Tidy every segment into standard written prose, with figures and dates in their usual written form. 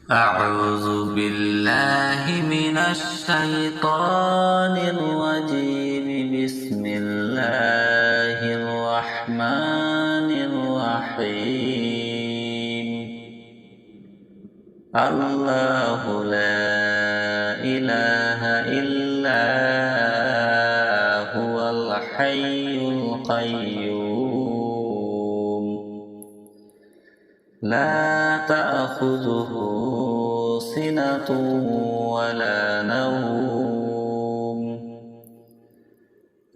أعوذ بالله من الشيطان الرجيم. بسم الله الرحمن الرحيم. الله لا إله إلا هو الحي القيوم لا تأخذه سنة ولا نوم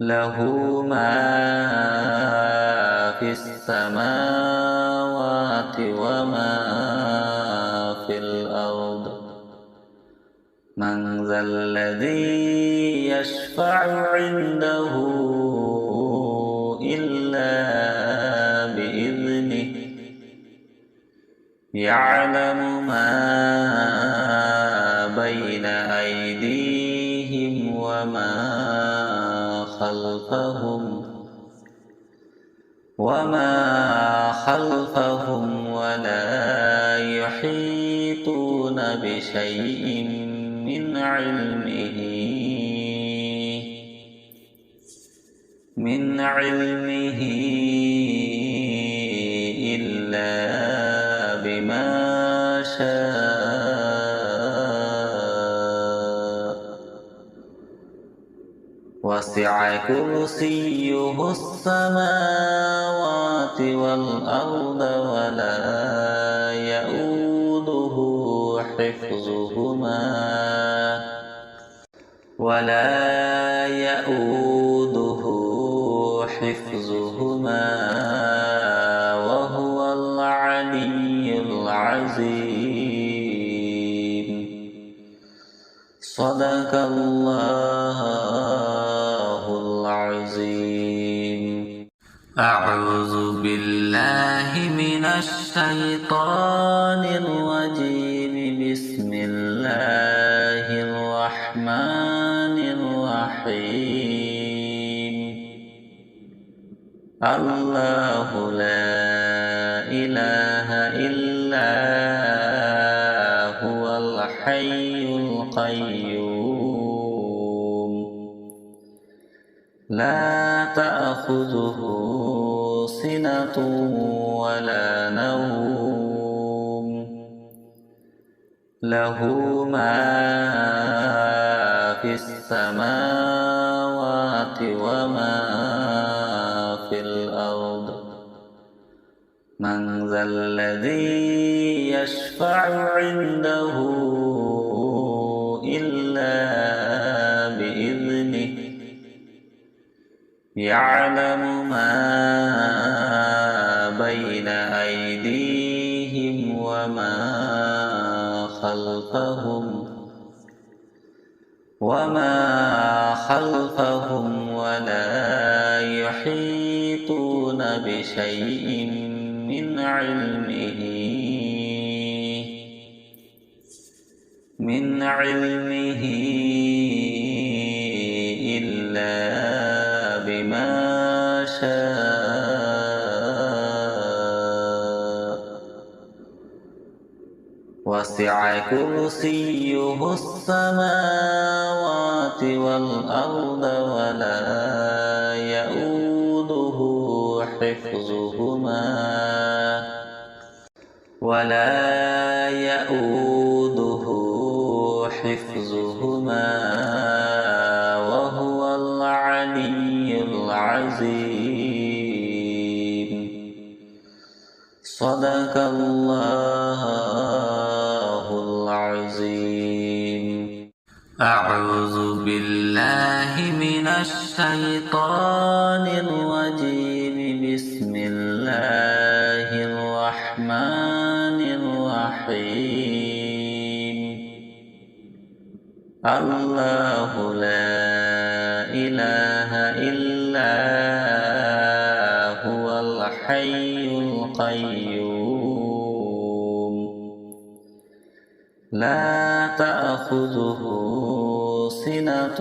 له ما في السماوات وما في الأرض. من ذا الذي يشفع عنده إلا بإذنه يعلم ما بين أيديهم وما خلفهم ولا يحيطون بشيء من علمه إلا بما شاء. وسع كرسيه السماوات والأرض ولا يؤوده حفظهما وهو العلي العظيم. صدق الله العظيم. أعوذ بالله من الشيطان الرجيم. بسم الله الرحمن الرحيم. الله لا إله إلا هو الحي القيوم لا تأخذه سنة ولا نوم له ما في السماوات وما في الأرض. من ذا الذي يشفع عنده إلا بإذنه يعلم ما بين أيديهم وما خلفهم ولا يحيطون بشيء من علمه إلا بما شاء. وسع كرسيه السماوات والأرض ولا يؤوده حفظهما وهو العلي العظيم. صدق الله العظيم. أعوذ بالله من الشيطان الرجيم. بسم الله الرحمن الرحيم. الله لا إله إلا هو الحي القيوم لا تأخذه سنة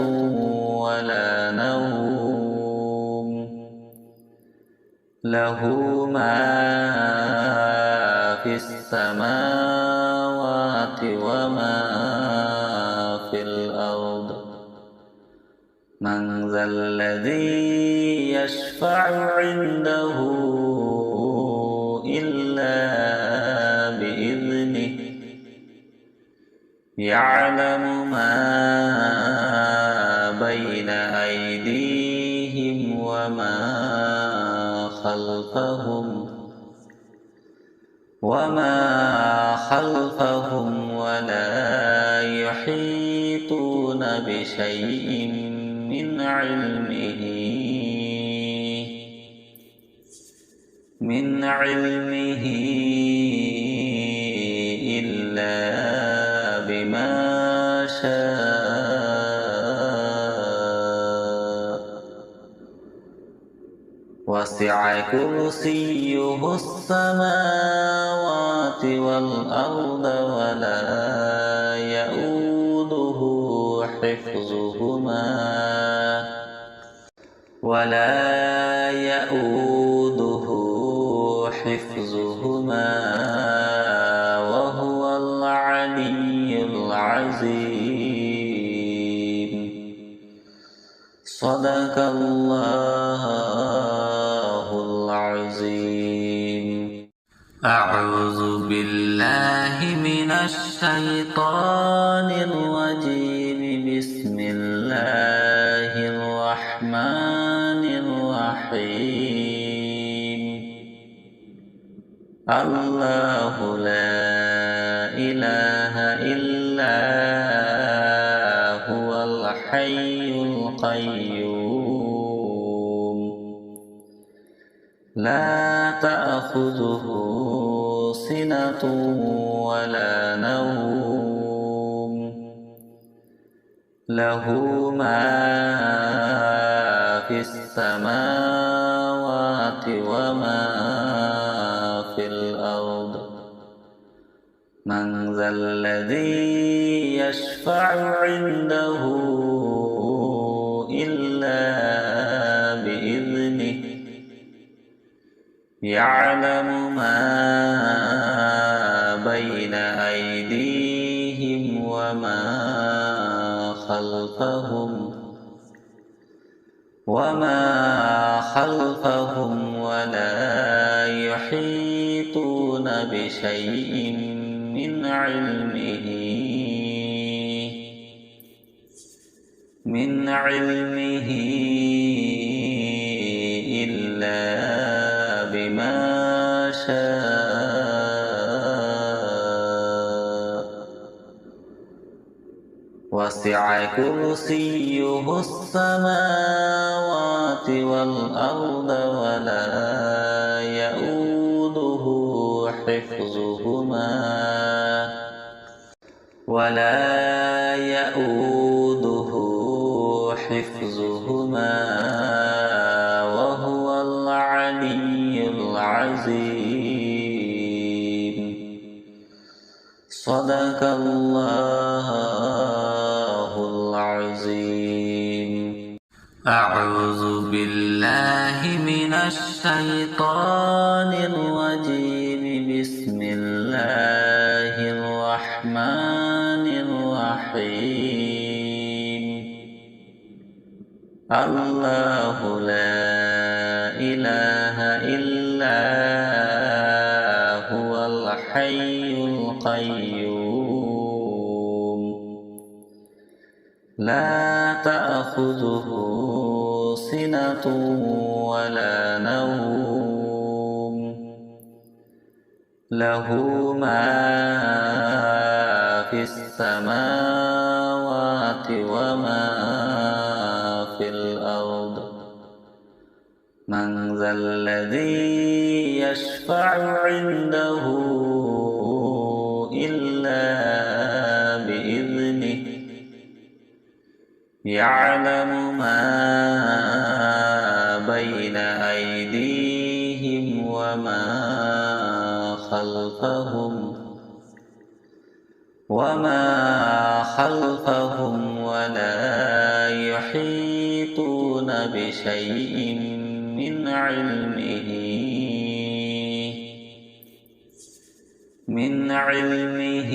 ولا نوم له ما في السماوات وما في الأرض من ذا الذي يشفع عنده إلا بإذنه يعلم ما بين أيديهم وما خلفهم ولا يحيطون بشيء من علمه إلا بما شاء وسع كرسيه السماوات والأرض ولا يؤوده حفظهما وهو العلي العظيم. صدق الله العظيم. أعوذ بالله من الشيطان الرجيم. بسم الله الرحمن الرحيم. الله لا إله إلا هو الحي القيوم لا تأخذه سنة ولا نوم له ما في السماوات وما في الأرض من ذا الذي يشفع عنده إلا بإذنه يعلم ما بين أيديهم وما خلفهم ولا يحيطون بشيء من علمه إلا بما شاء وسع كرسيه السماوات والأرض ولا يؤوده حفظهما وهو العلي العظيم. صدق الله العظيم. أعوذ بالله من الشيطان الرجيم. بسم الله الرحمن الرحيم. الله لا إله إلا هو الحي القيوم لا تأخذه سنة ولا نوم له ما في السماوات وما في الأرض من ذا الذي يشفع عنده إلا بإذنه يعلم ما بين أيديهم وما خلفهم ولا يحيطون بشيء من علمه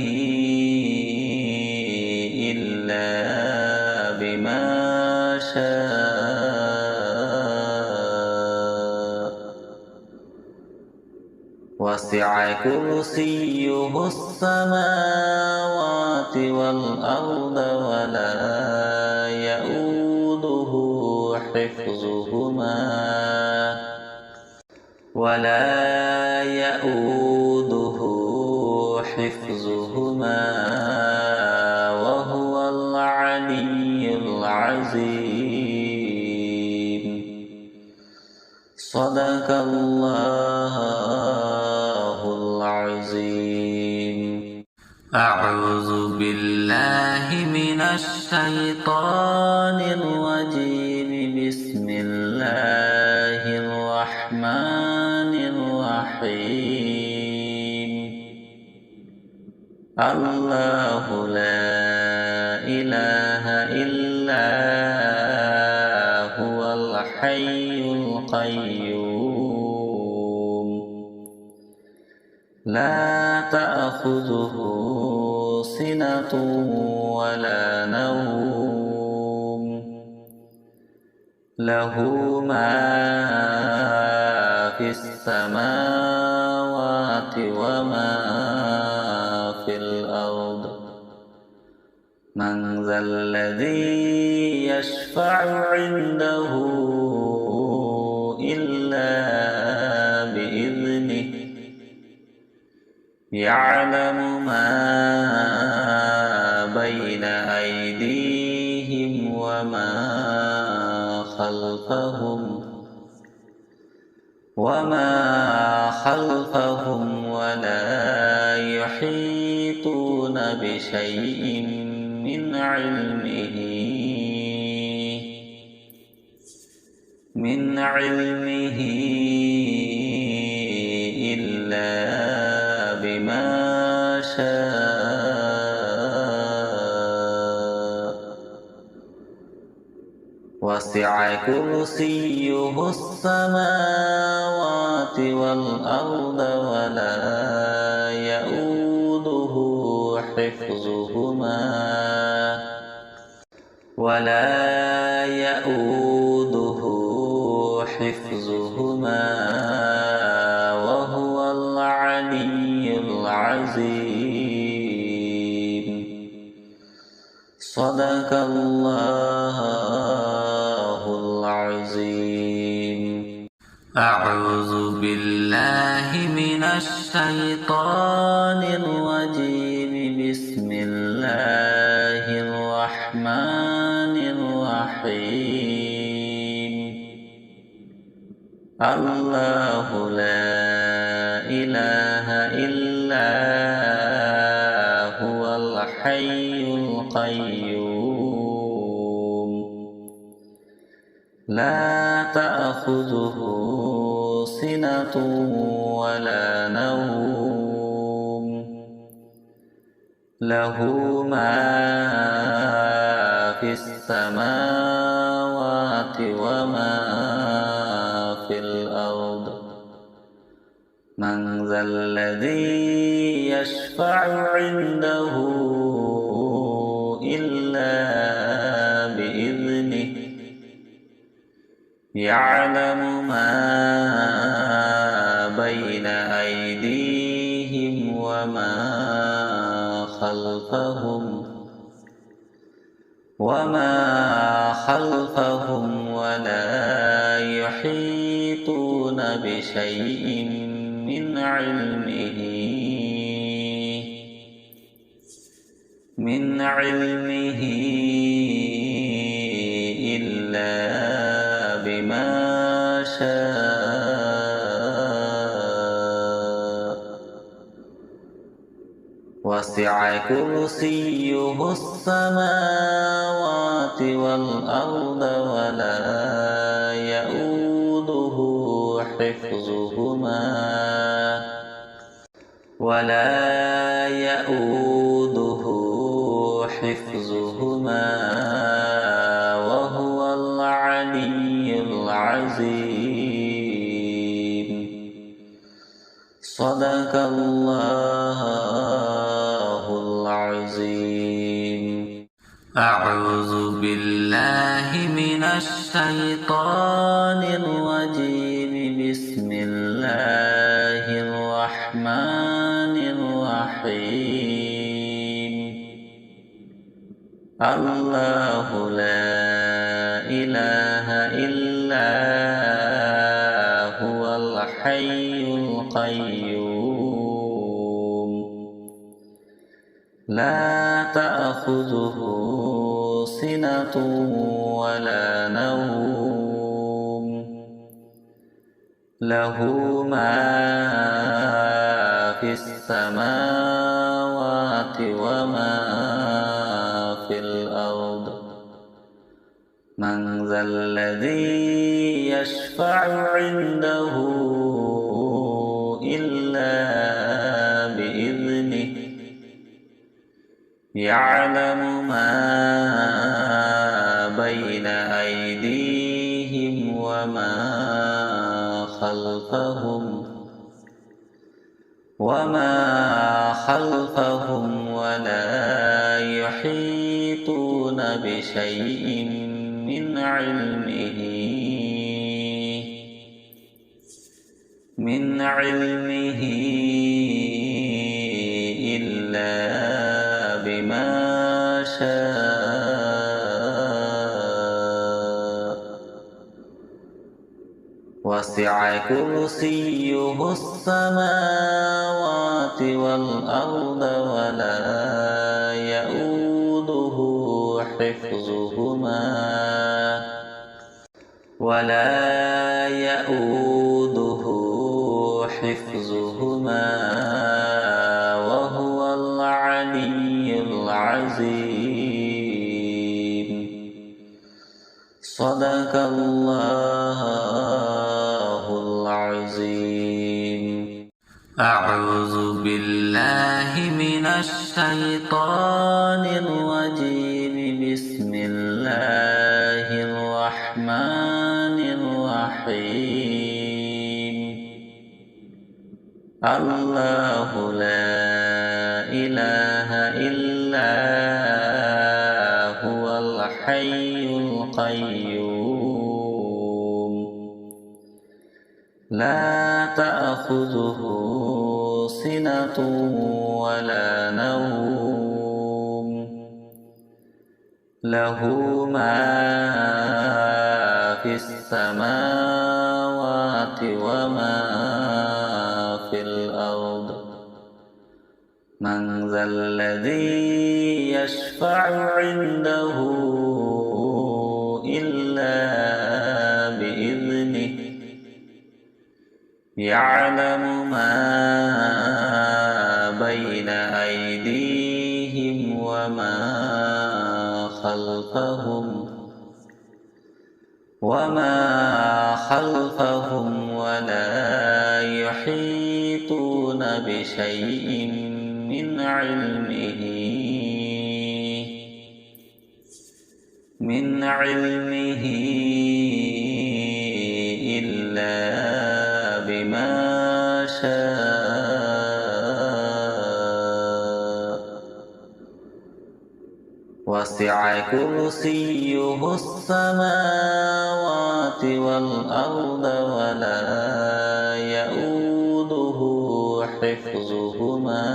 وسع كرسيه السماوات والأرض ولا يؤوده حفظهما وهو العلي العظيم. صدق الله العظيم. أعوذ بالله من الشيطان الرجيم. بسم الله الرحمن الرحيم. الله لا إله إلا هو الحي القيوم لا تأخذه سنة ولا نوم له ما في السماوات وما في الأرض. من ذا الذي يشفع عنده إلا بإذنه يعلم ما بين أيديهم وما خلفهم ولا يحيطون بشيء من علمه إلا بما شاء. وسع كرسيه السماوات والأرض ولا يؤوده حفظهما وهو العلي العظيم. صدق الله العظيم. أعوذ بالله من الشيطان الرجيم. بسم الله الرحمن الرحيم. الله لا إله إلا هو الحي القيوم لا تأخذه سنة ولا نوم له ما في السماوات وما في الأرض. من ذا الذي يشفع عنده إلا بإذنه يعلم ما بين أيديهم وما خلفهم ولا يحيطون بشيء من علمه إلا بما شاء. وسع كرسيه السماوات والأرض ولا يؤوده حفظهما وهو العلي العظيم. صدق الله العظيم. أعوذ بالله من الشيطان الرجيم. بسم الله الرحمن الله لا إله إلا هو الحي القيوم لا تأخذه سنة ولا نوم له ما في السماوات وما في الأرض من ذا الذي يشفع عنده إلا بإذنه يعلم ما بين أيديهم وما خلفهم ولا يحيطون بشيء من علمه إلا بما شاء وسع كرسيه السماوات والأرض ولا يؤوده حفظهما وهو العلي العظيم صدق الله العظيم أعوذ بالله من الشيطان الرجيم بسم الله الرحمن الرحيم الله لا إله إلا هو الحي القيوم لا تأخذه سنة ولا نوم له ما في السماوات وما في الأرض من ذا الذي يشفع عنده إلا بإذنه يعلم ما بين أيديهم وما خلفهم ولا يحيطون بشيء من علمه إلا بما شاء وسع كرسيه السماوات والأرض ولا يؤوده حفظهما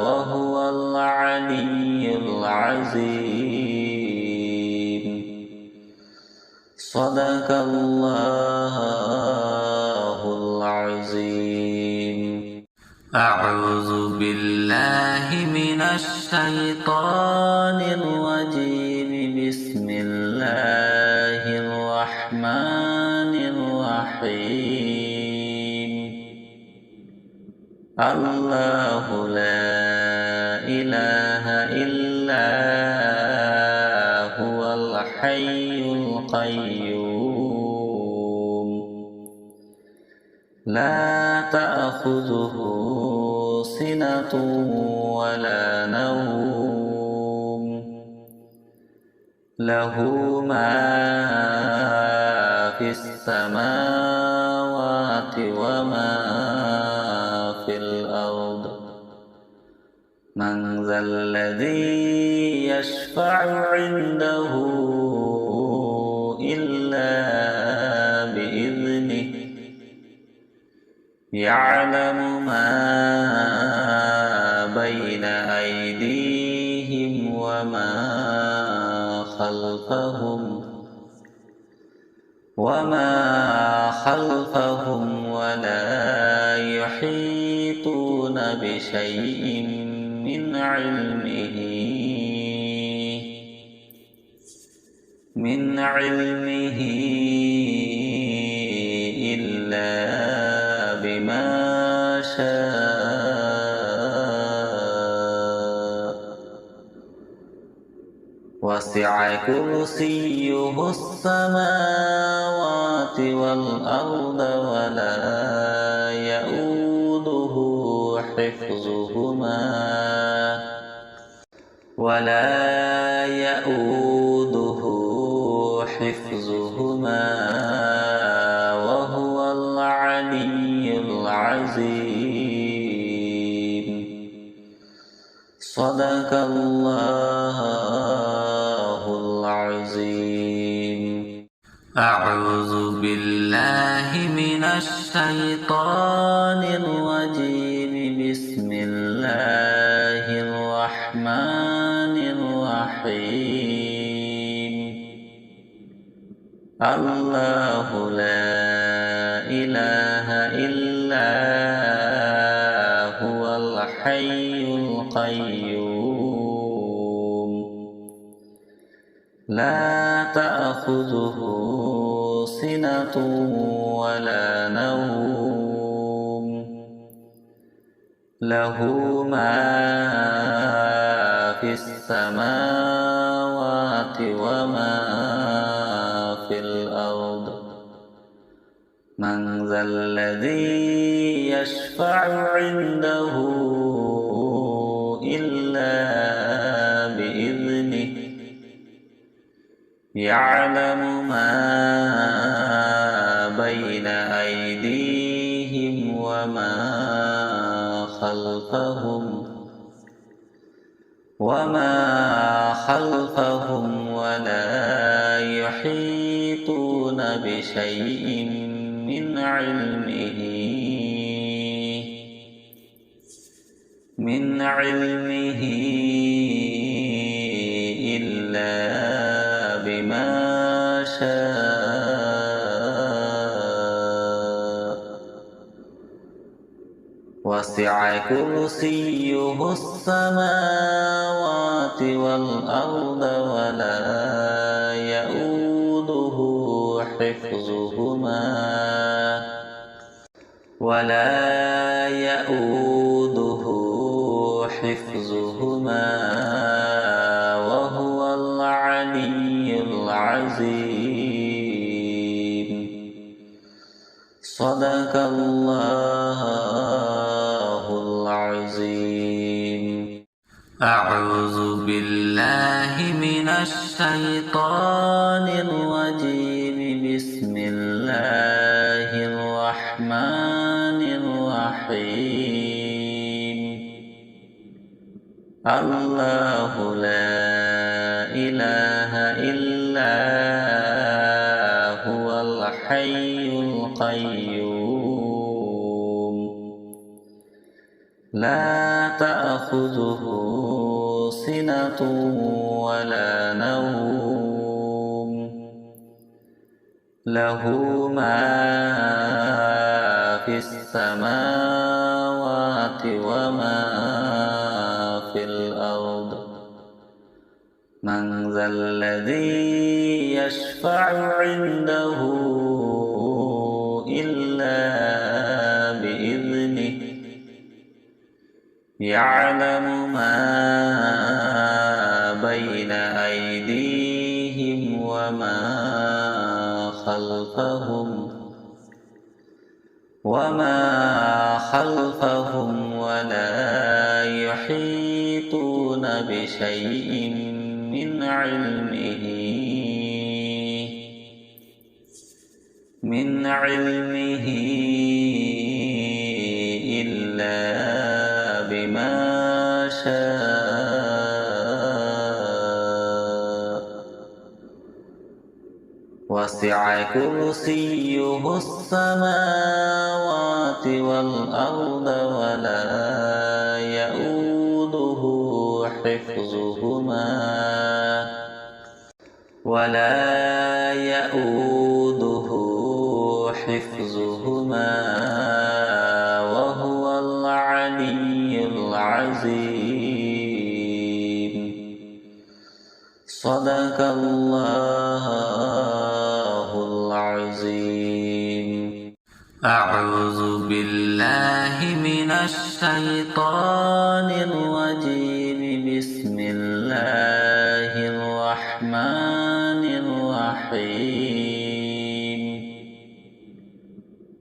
وهو العلي العظيم صدق الله العظيم أعوذ بالله من الشيطان الرجيم بسم الله الرحمن الرحيم الله لا إله إلا هو الحي القيوم لا تأخذه سنة ولا نوم له ما في السماوات وما في الأرض من ذا الذي يشفع عنده إلا يعلم ما بين أيديهم وما خلفهم ولا يحيطون بشيء من علمه إلا بما شاء وسع كرسيه السماوات والأرض ولا يؤوده حفظهما وهو العلي العظيم. صدق الله العظيم. أعوذ بالله من الشيطان الرجيم. بسم الله الرحمن الرحيم. الله لا إله إلا هو الحي القيوم لا تأخذه سنة ولا نوم له ما في السماوات وما في الأرض. من ذا الذي يشفع عنده إلا بإذنه. يعلم ما بين أيديهم وما خلفهم ولا يحيطون بشيء من علمه إلا بما شاء وسع كرسيه السماوات والأرض ولا يؤوده حفظهما وهو العلي العظيم. صدق الله العظيم. أعوذ بالله من الشيطان الرجيم. بسم الله الرحمن الرحيم. الله لا إله إلا هو الحي القيوم لا تأخذه سنة ولا نوم له ما في السماوات وما في الأرض. من ذا الذي يشفع عنده إلا بإذنه. يعلم ما بين أيديهم وما خلفهم ولا يحيطون بشيء من علمه إلا بما شاء وسع وسع كرسيه السماوات والأرض ولا يؤوده حفظهما وهو العلي العظيم. صدق الله العظيم. أعوذ بالله من الشيطان الرجيم. بسم الله الرحمن الرحيم.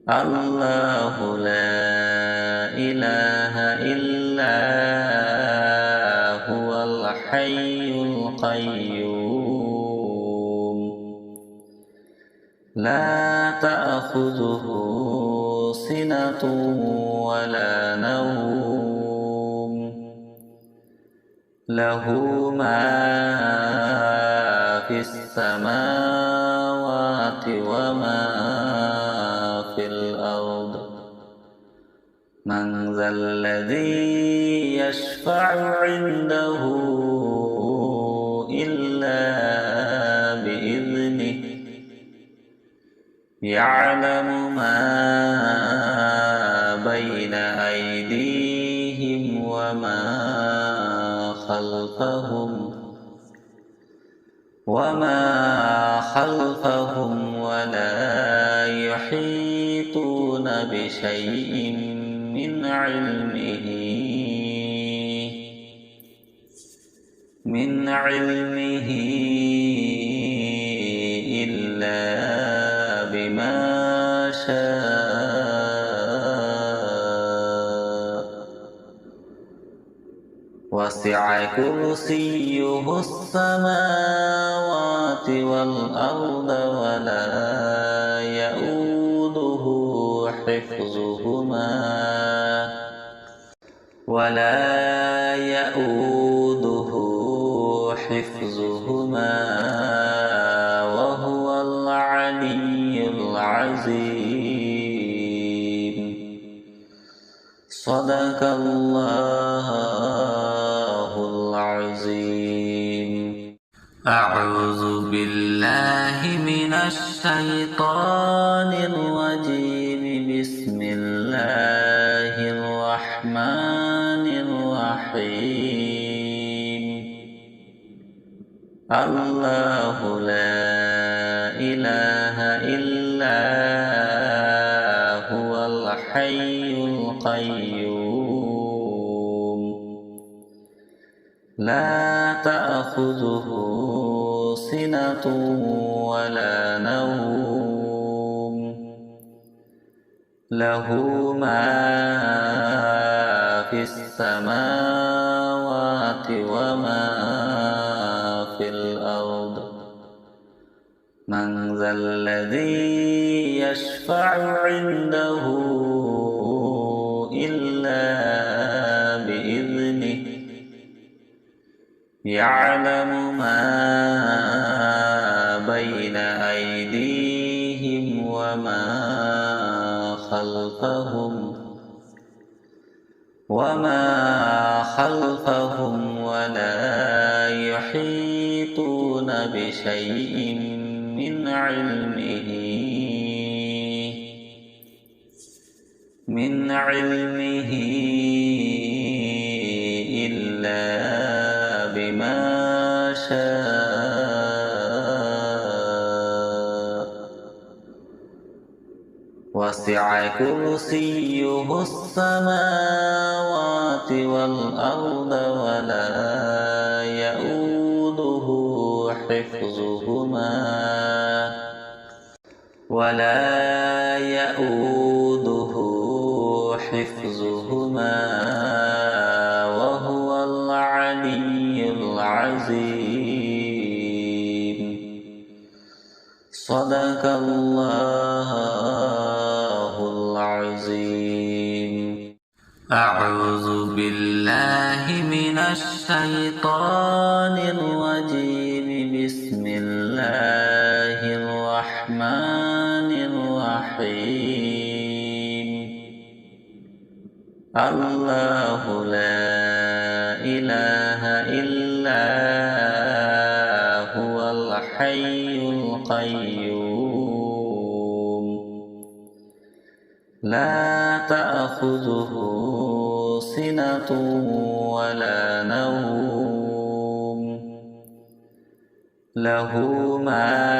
الله لا إله إلا هو الحي القيوم لا تأخذه سنة ولا نوم له ما في السماوات وما في الأرض. من ذا الذي يشفع عنده إلا بإذنه يعلم ما بين أيديهم وما خلفهم ولا يحيطون بشيء من علمه إلا بما شاء. وسع كرسيه السماوات والأرض ولا يؤوده حفظهما وهو العلي العظيم. صدق الله العظيم. أعوذ بالله من الشيطان الرجيم. بسم الله الرحمن الرحيم. الله لا إله إلا هو الحي القيوم لا تأخذه سنة ولا نوم له ما في السماوات وما في الأرض. من ذا الذي يشفع عنده إلا بإذنه يعلم ما بين أيديهم وما خلفهم ولا يحيطون بشيء من علمه إلا بما شاء. وسع كرسيه السماوات والأرض ولا يؤوده حفظهما وهو العلي العظيم. صدق الله العظيم. أعوذ بالله من الشيطان الرجيم. بسم الله الرحمن الرحيم الله لا إله إلا هو الحي القيوم لا تأخذه سنة ولا نوم له ما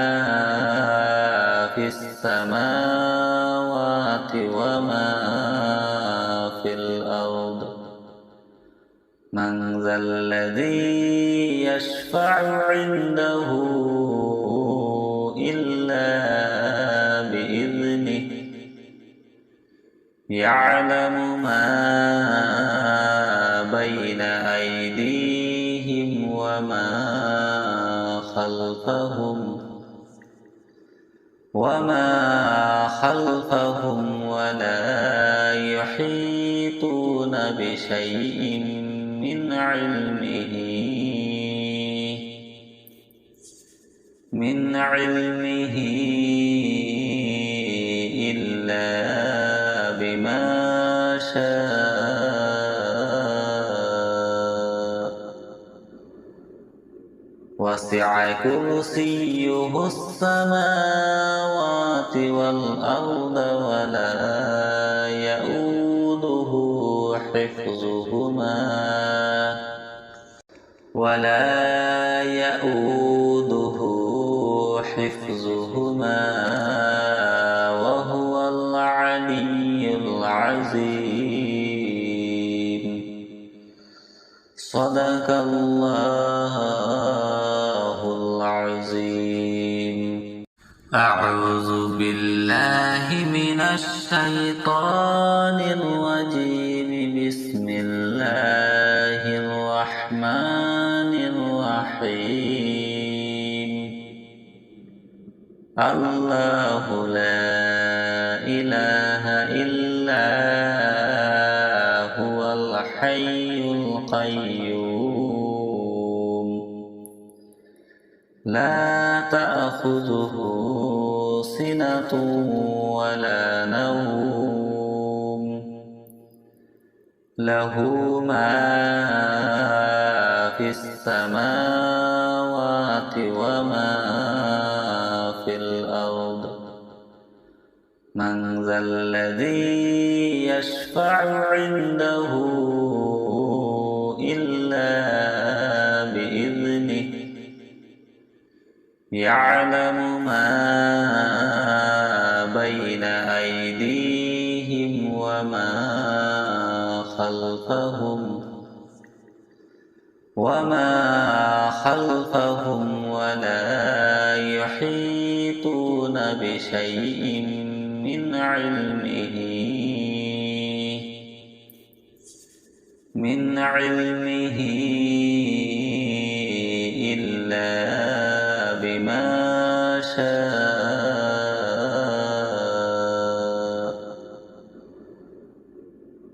في السماوات وما في الأرض من ذا الذي يشفع عنده إلا بإذنه يعلم ما بين أيديهم وما خلفهم ولا يحيطون بشيء من علمه إلا بما شاء وسع كرسيه السماوات والأرض ولا يؤوده حفظهما وهو العلي العظيم صدق الله العظيم أعوذ بالله من الشيطان الرجيم بسم الله الرحمن الرحيم الله لا إله إلا هو الحي القيوم لا تأخذه سنة ولا نوم له ما في السماوات وما في الأرض من ذا الذي يشفع عنده إلا بإذنه يعلم ما بين أيديهم وما خلفهم ولا يحيطون بشيء من علمه إلا بما شاء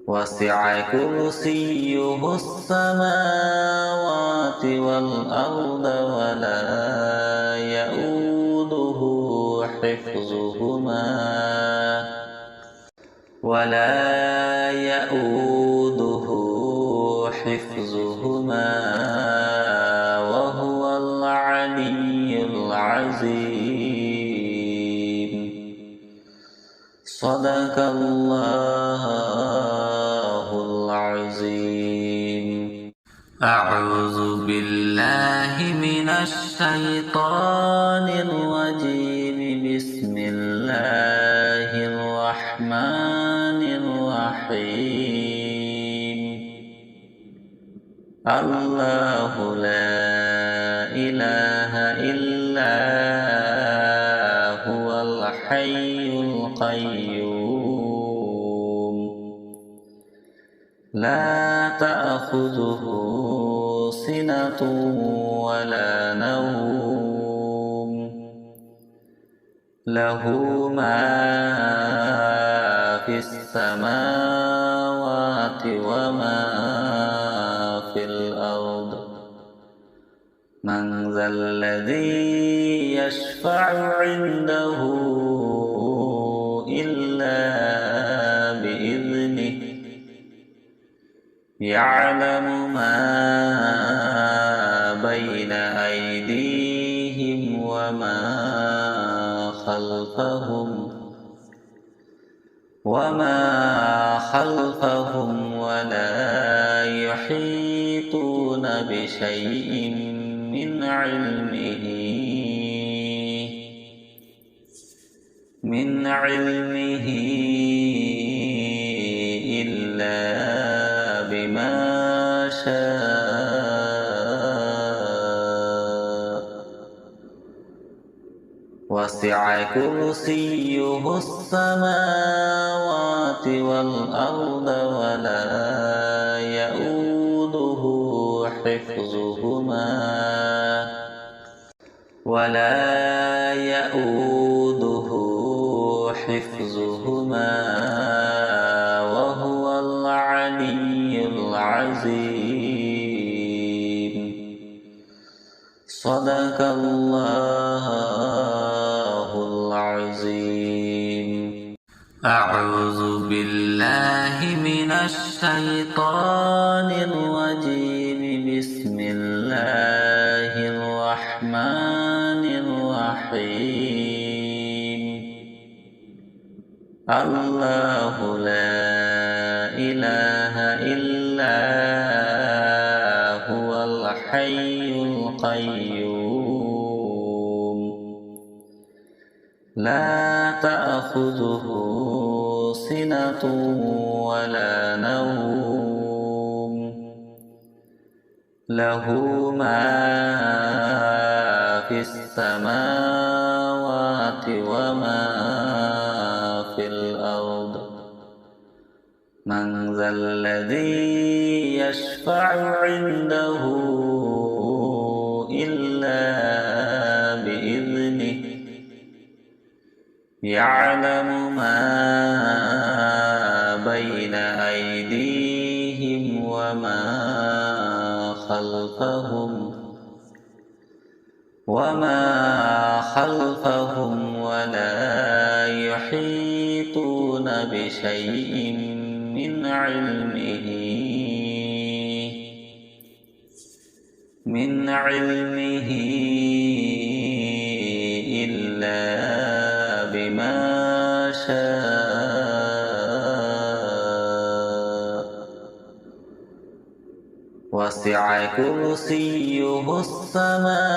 وسع كرسيه السماوات والأرض ولا يؤوده حفظهما وهو العلي العظيم صدق الله العظيم أعوذ بالله من الشيطان الرجيم بسم الله الرحمن الرحيم الله لا إله إلا هو الحي القيوم لا تأخذه سنة ولا نوم له ما في السماوات وما في الأرض من ذا الذي يشفع عنده يعلم ما بين أيديهم وما خلفهم ولا يحيطون بشيء من علمه إلا بما شاء وسع كرسيه السماوات والأرض ولا يؤوده حفظهما وهو العلي العظيم. صدق الله العظيم. أعوذ بالله من الشيطان الرجيم. بسم الله الرحمن الرحيم. الله لا إله إلا هو الحي القيوم لا تأخذه سنة ولا نوم له ما في السماوات وما في الأرض. من ذا الذي يشفع عنده إلا بإذنه. يعلم ما بين أيديهم وما خلفهم ولا يحيطون بشيء من علمه إلا بما شاء وسع كرسيه السماوات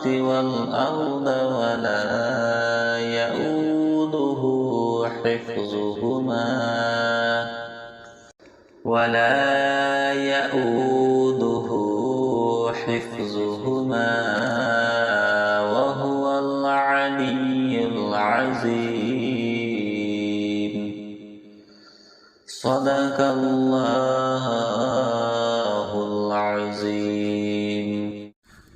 والأرض ولا يؤوده حفظهما وهو العلي العظيم. صدق الله العظيم.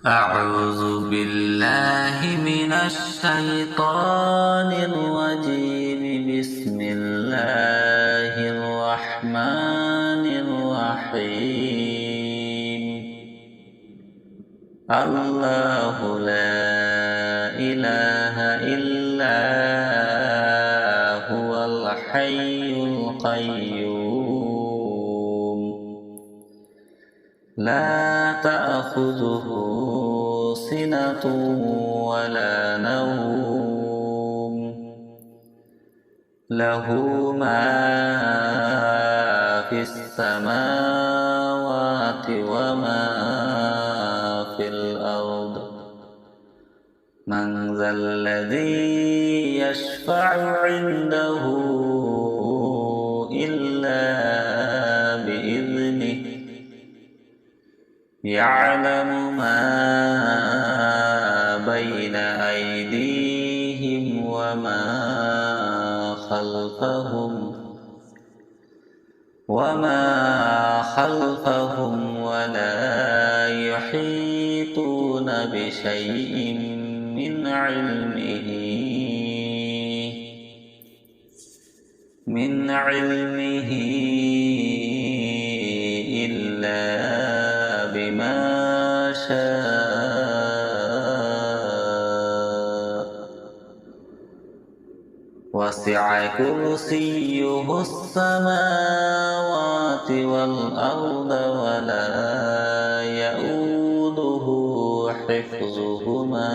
أعوذ بالله من الشيطان الرجيم. بسم الله الرحمن الرحيم. الله لا إله إلا هو الحي القيوم لا تأخذه سنة ولا نوم له ما في السماوات وما في الأرض. من ذا الذي يشفع عنده إلا بإذنه. يعلم ما بين أيديهم وما خلفهم ولا يحيطون بشيء من علمه إلا بما شاء وسع كرسيه السماوات والأرض ولا يؤوده حفظهما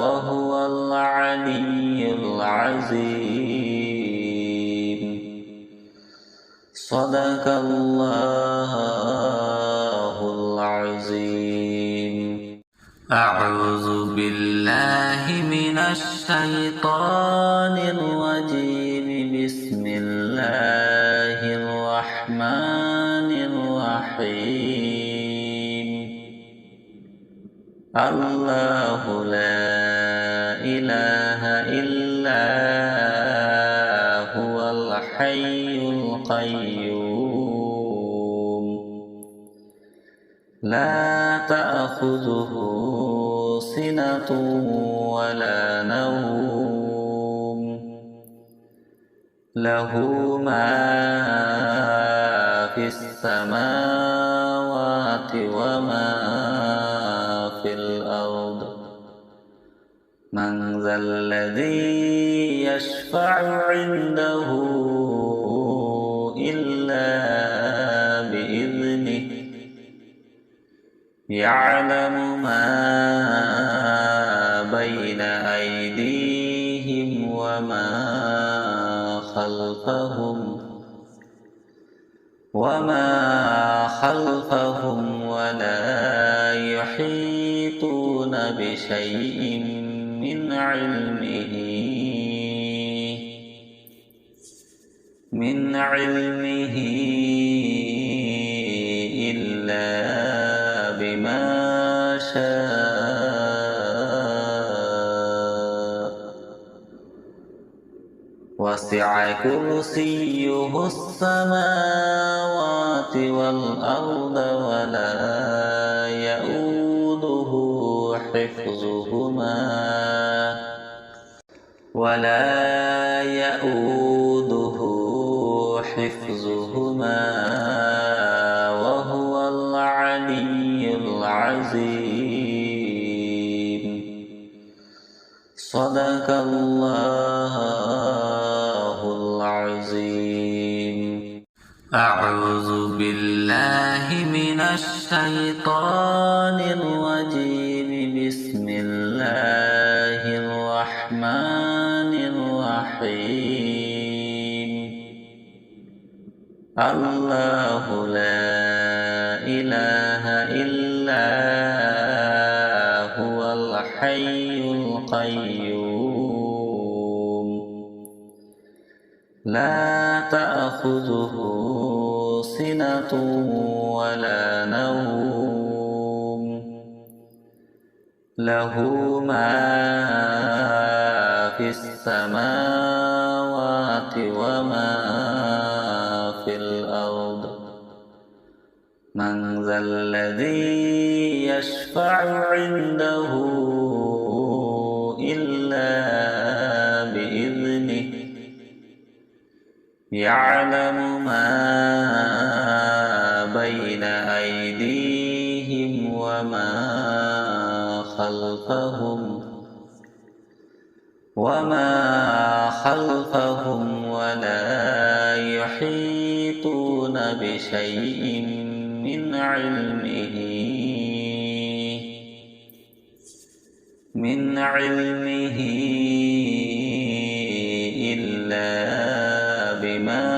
وهو العلي العظيم. صدق الله العظيم. أعوذ بالله من الشيطان الرجيم. بسم الله الرحمن الرحيم. الله لا إله إلا هو الحي القيوم لا تأخذه سنة ولا نوم له ما في السماوات وما في الأرض. من ذا الذي يشفع عنده إلا بإذنه يعلم ما بين أيديهم وما خلفهم ولا يحيطون بشيء من علمه إلا بما شاء. وسع كرسيه السماوات والأرض ولا يؤوده حفظهما وهو العلي العظيم. صدق الله العظيم. أعوذ بالله من الشيطان الرجيم. بسم الله الرحمن الرحيم. الله لا إله إلا هو الحي القيوم لا تأخذه سنة ولا نوم له ما في السماوات وما في الأرض. من ذا الذي يشفع عنده إلا بإذنه يعلم ما بين أيديهم وما خلفهم ولا يحيطون بشيء من علمه إلا بما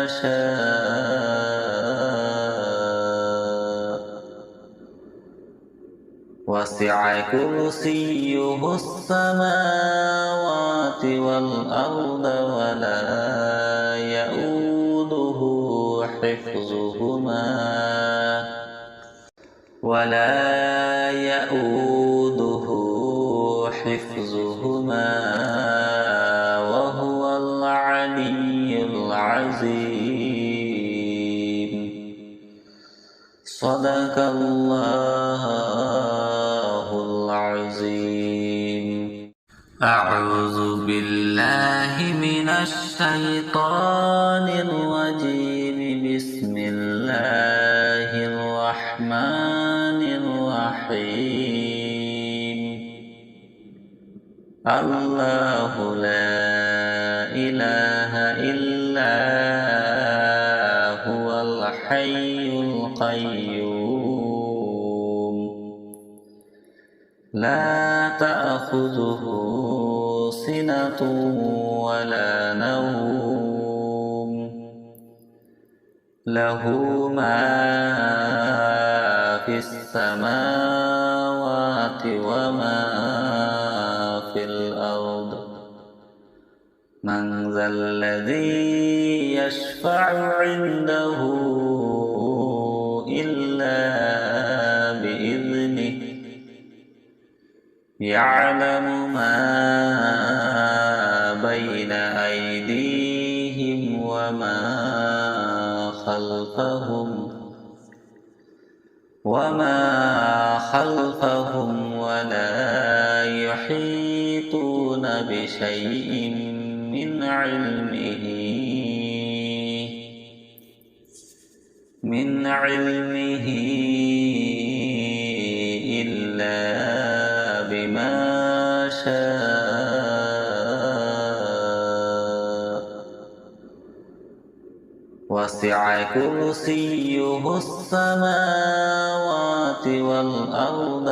شاء. وسع كرسيه السماوات والأرض ولا يؤوده حفظهما وهو العلي العظيم. صدق الله العظيم. أعوذ بالله من الشيطان الرجيم. بسم الله الرحمن الرحيم الله لا إله إلا هو الحي القيوم لا تأخذه سنة ولا نوم له ما في السماوات وما في الأرض من ذا الذي يشفع عنده إلا بإذنه يعلم ما بين أيديهم وما خلفهم ولا يحيطون بشيء من علمه إلا بما شاء وسع كرسيه السماوات والأرض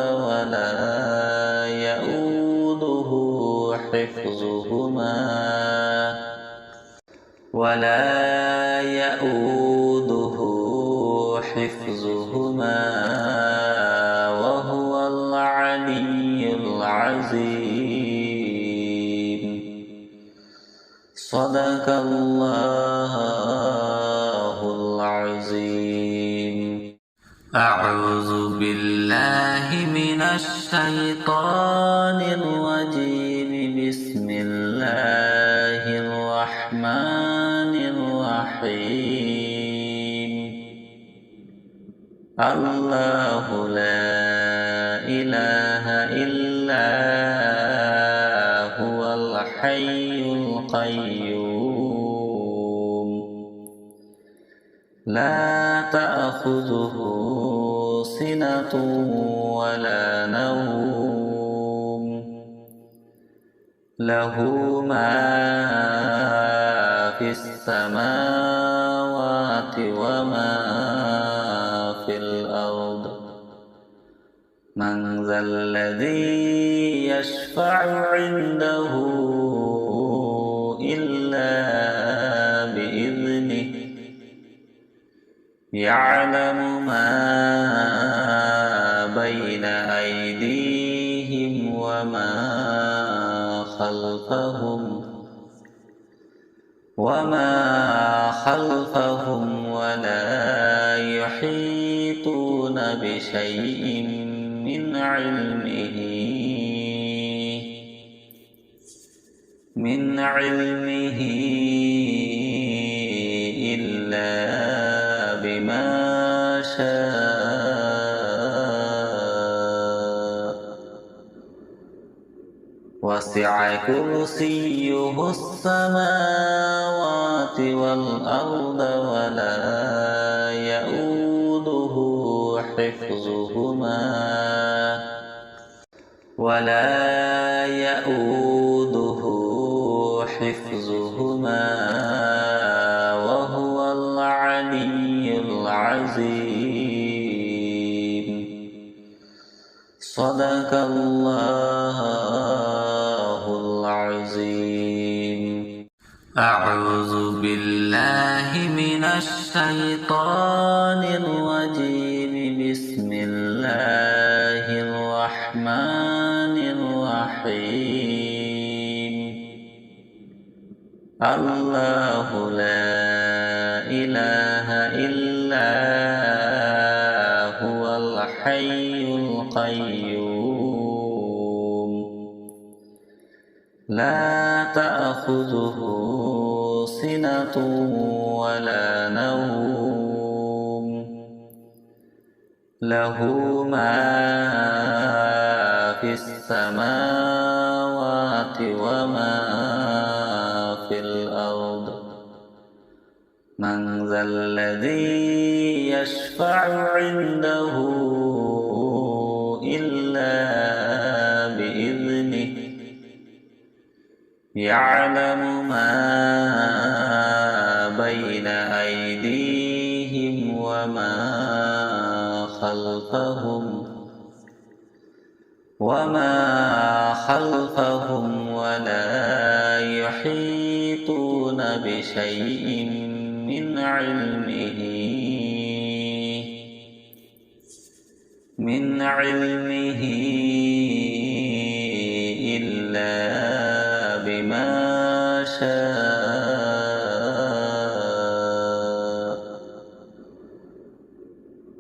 ولا يؤوده حفظهما وهو العلي العظيم صدق الله العظيم أعوذ بالله من الشيطان الرجيم بسم الله الرحمن الرحيم الله لا إله إلا هو الحي القيوم لا تأخذه سنة ولا نوم له ما في السماوات وما في الأرض من ذا الذي يشفع عنده إلا بإذنه يعلم ما بين أيديهم وما خلفهم ولا يحيطون بشيء من علمه إلا بما شاء وسع كرسيه السماوات والأرض ولا يؤوده حفظهما وهو العلي العظيم صدق الله العظيم أعوذ بالله من الشيطان الرجيم بسم الله الرحمن الرحيم الله لا إله إلا هو الحي القيوم لا تأخذه سنة ولا نوم له ما في السماوات وما في الأرض من ذا الذي يشفع عنده يعلم ما بين أيديهم وما خلفهم ولا يحيطون بشيء من علمه إلا بما شاء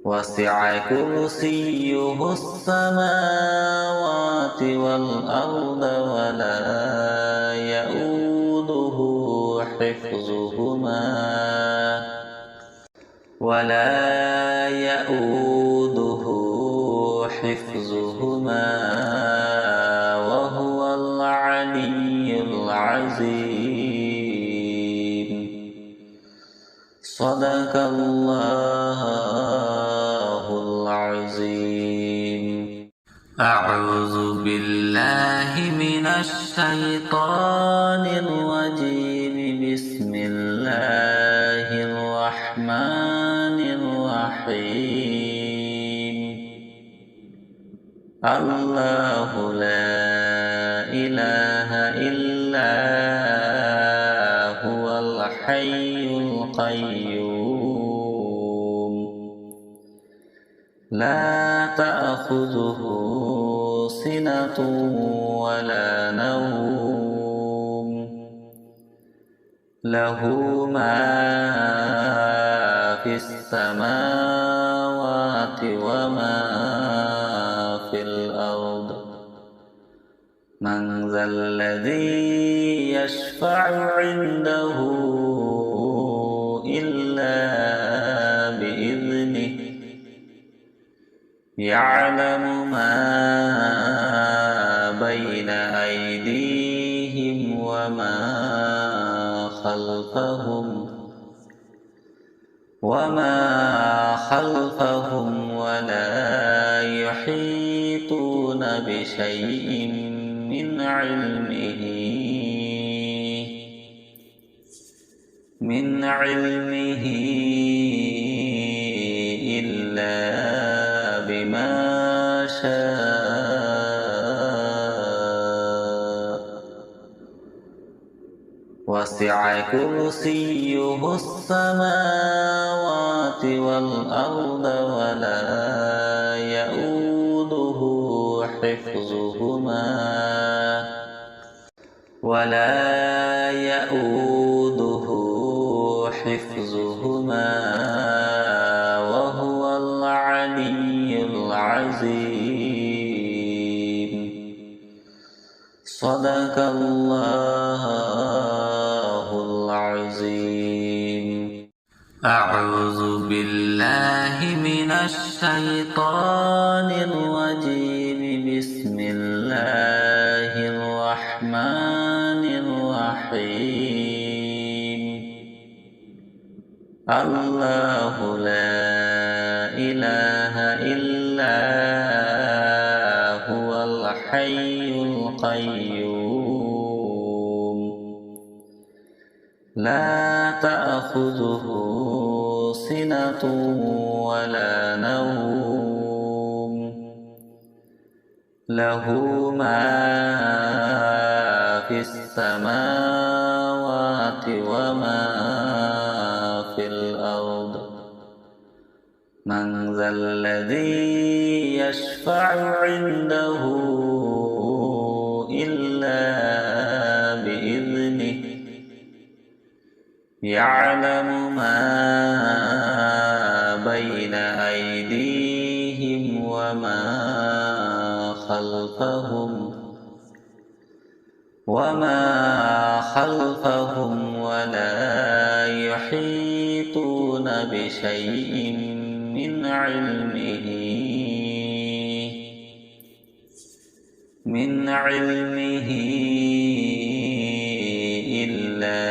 وسع كرسيه السماوات والأرض ولا يؤوده حفظهما وهو العلي العظيم. صدق الله العظيم. أعوذ بالله من الشيطان الرجيم. بسم الله الرحمن الرحيم. الله لا إله إلا هو الحي القيوم لا تأخذه سنة ولا نوم له ما في السماوات وما في الأرض. من ذا الذي يشفع عنده إلا بإذنه. يعلم ما بين أيديهم وما خلفهم ولا يحيطون بشيء من علمه إلا بما شاء وسع كرسيه السماوات والأرض ولا يؤوده حفظهما وهو العلي العظيم. صدق الله العظيم. أعوذ بالله من الشيطان الرجيم. بسم الله الرحمن الرحيم. الله لا إله إلا هو الحي القيوم لا تأخذه سنة ولا نوم له ما في السماوات وما في الأرض. من ذا الذي يشفع عنده إلا بإذنه. يعلم ما بين أيديهم وما خلفهم ولا يحيطون بشيء من علمه إلا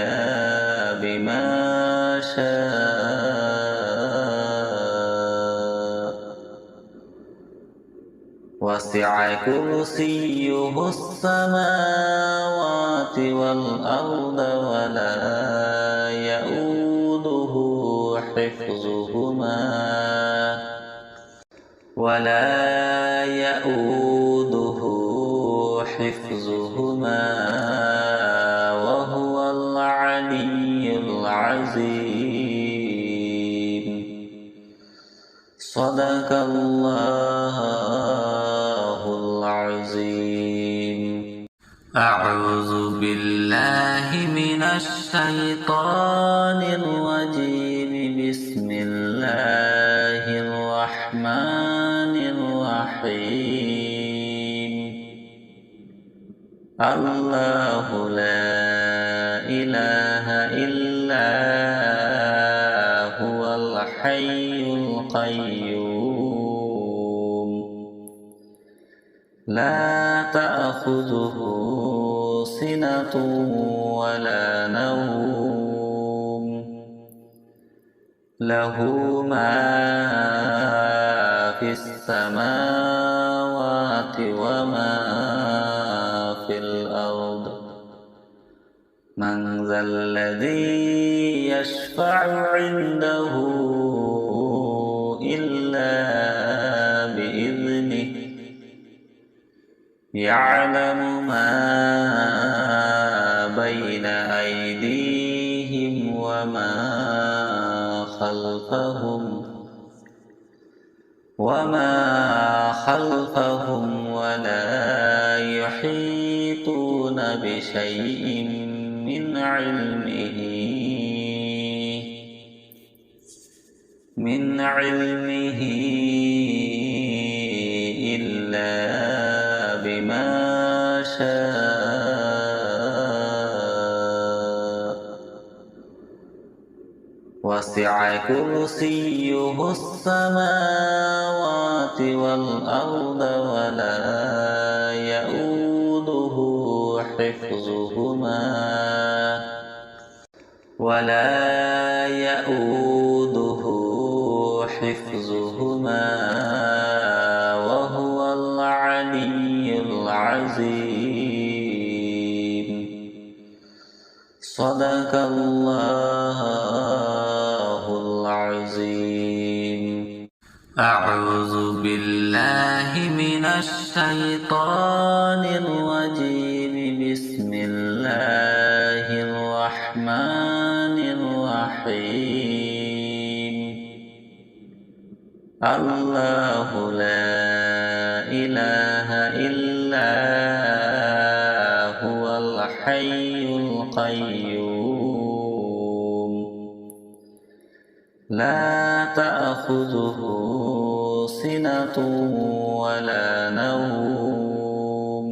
بما شاء وسع كرسيه السماوات والأرض ولا يؤوده حفظهما وهو العلي العظيم. صدق الله العظيم. أعوذ بالله من الشيطان الرجيم. بسم الله الرحمن الرحيم. الله لا إله إلا هو الحي القيوم لا تأخذه سنة ولا نوم له ما في السماوات وما في الأرض. من ذا الذي يشفع عنده إلا بإذنه يعلم ما بين أيديهم وما خلفهم ولا يحيطون بشيء من علمه إلا بما شاء. وسع كرسيه السماوات والأرض ولا يؤوده حفظهما وهو العلي العظيم. صدق الله العظيم. أعوذ بالله من الشيطان الرجيم. بسم الله الرحمن الرحيم. الله لا إله إلا هو الحي القيوم لا تأخذه سنة ولا نوم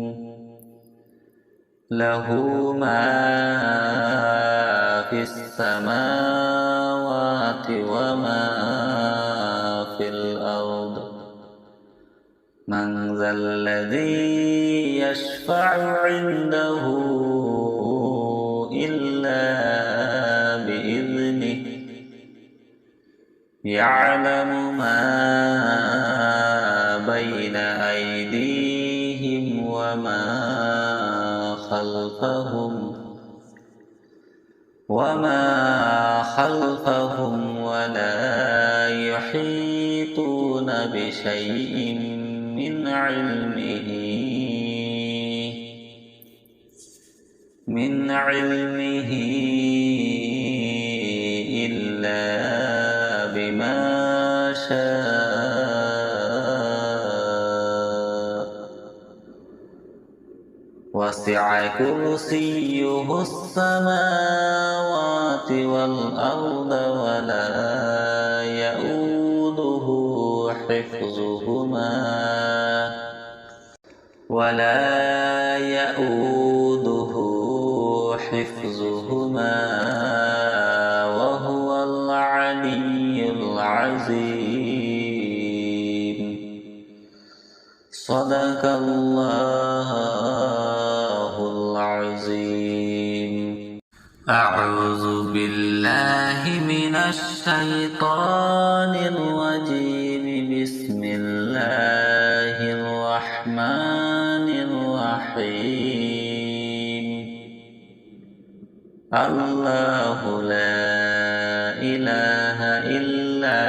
له ما في السماوات وما في الأرض. من ذا الذي يشفع عنده إلا بإذنه يعلم ما بين أيديهم وما خلفهم ولا يحيطون بشيء من علمه إلا بما شاء. وسع كرسيه السماوات والأرض ولا يؤوده حفظهما وهو العلي العظيم. صدق الله العظيم. أعوذ بالله من الشيطان الرجيم. بسم الله الرحمن الله لا إله إلا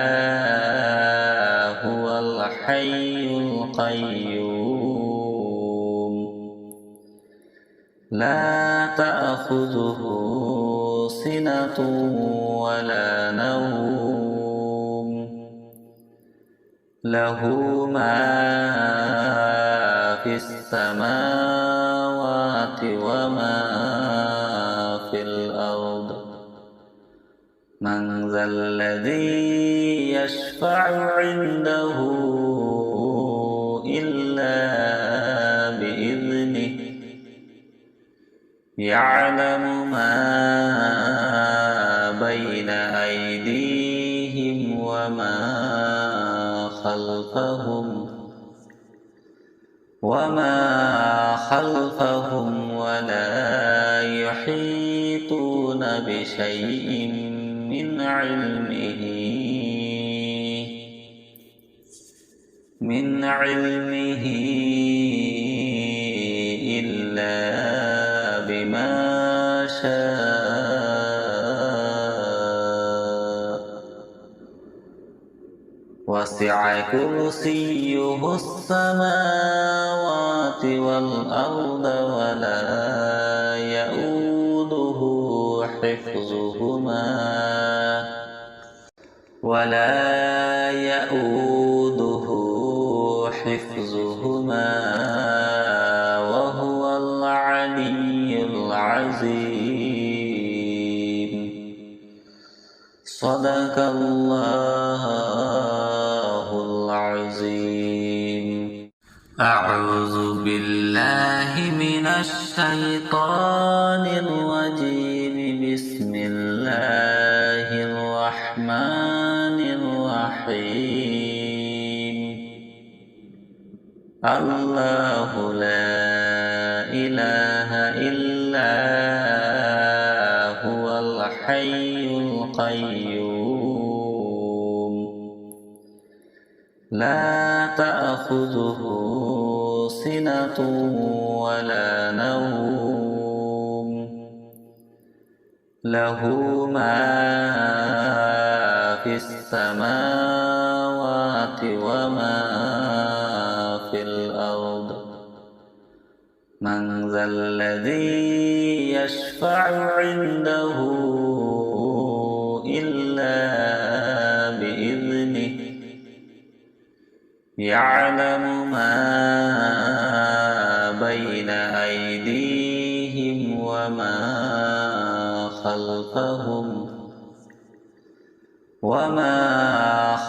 هو الحي القيوم لا تأخذه سنة ولا نوم له ما في السماوات وما في الأرض من ذا الذي يشفع عنده إلا بإذنه يعلم ما بين أيديهم وما خلفهم ولا يحيطون بشيء من علمه إلا بما شاء وسع كرسيه السماوات والأرض ولا يؤوده حفظهما وهو العلي العظيم صدق الله العظيم. أعوذ بالله من الشيطان الرجيم. بسم الله الرحمن الرحيم. الله لا إله إلا هو الحي القيوم لا تأخذه سنة ولا نوم له ما في السماوات وما في الأرض من ذا الذي يشفع عنده إلا بإذنه يعلم ما بين أيديهم وما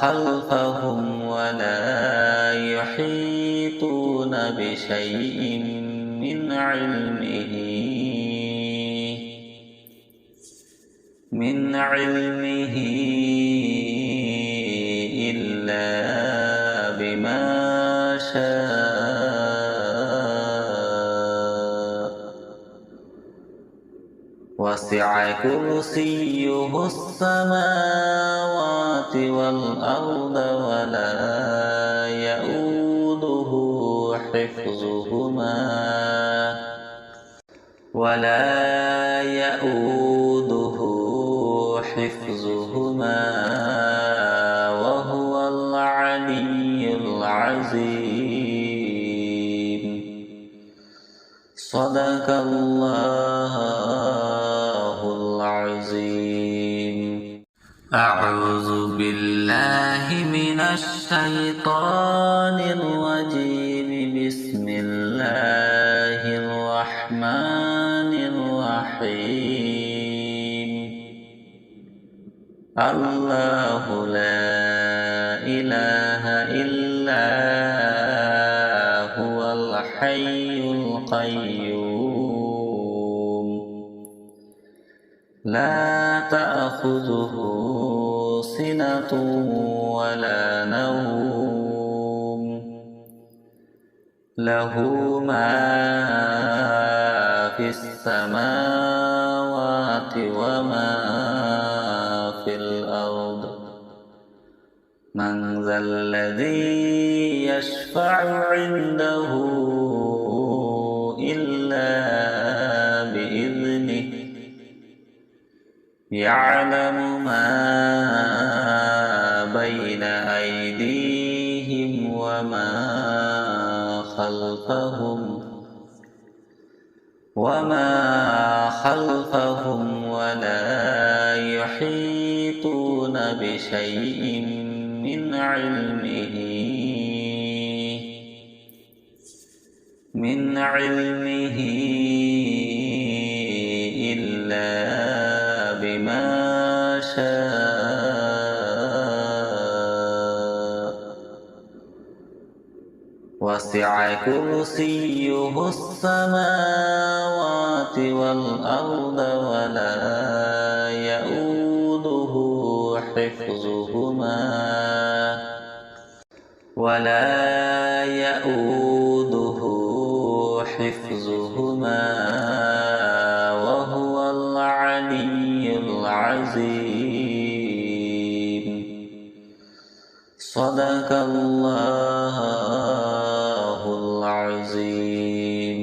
خلفهم ولا يحيطون بشيء من علمه إلا بما شاء وسع كرسيه السماوات والأرض ولا يؤوده حفظهما وهو العلي العظيم صدق الله العظيم. أعوذ بالله من الشيطان الرجيم. بسم الله الرحمن الرحيم. الله لا إله إلا هو الحي القيوم لا تأخذه سنة ولا نوم له ما في السماوات وما في الأرض من ذا الذي يشفع عنده إلا بإذنه يعلم ما بين أيديهم وما خلفهم ولا يحيطون بشيء من علمه إلا بما شاء وسع كرسيه السماوات والأرض ولا يؤوده حفظهما وهو العلي العظيم. صدق الله العظيم.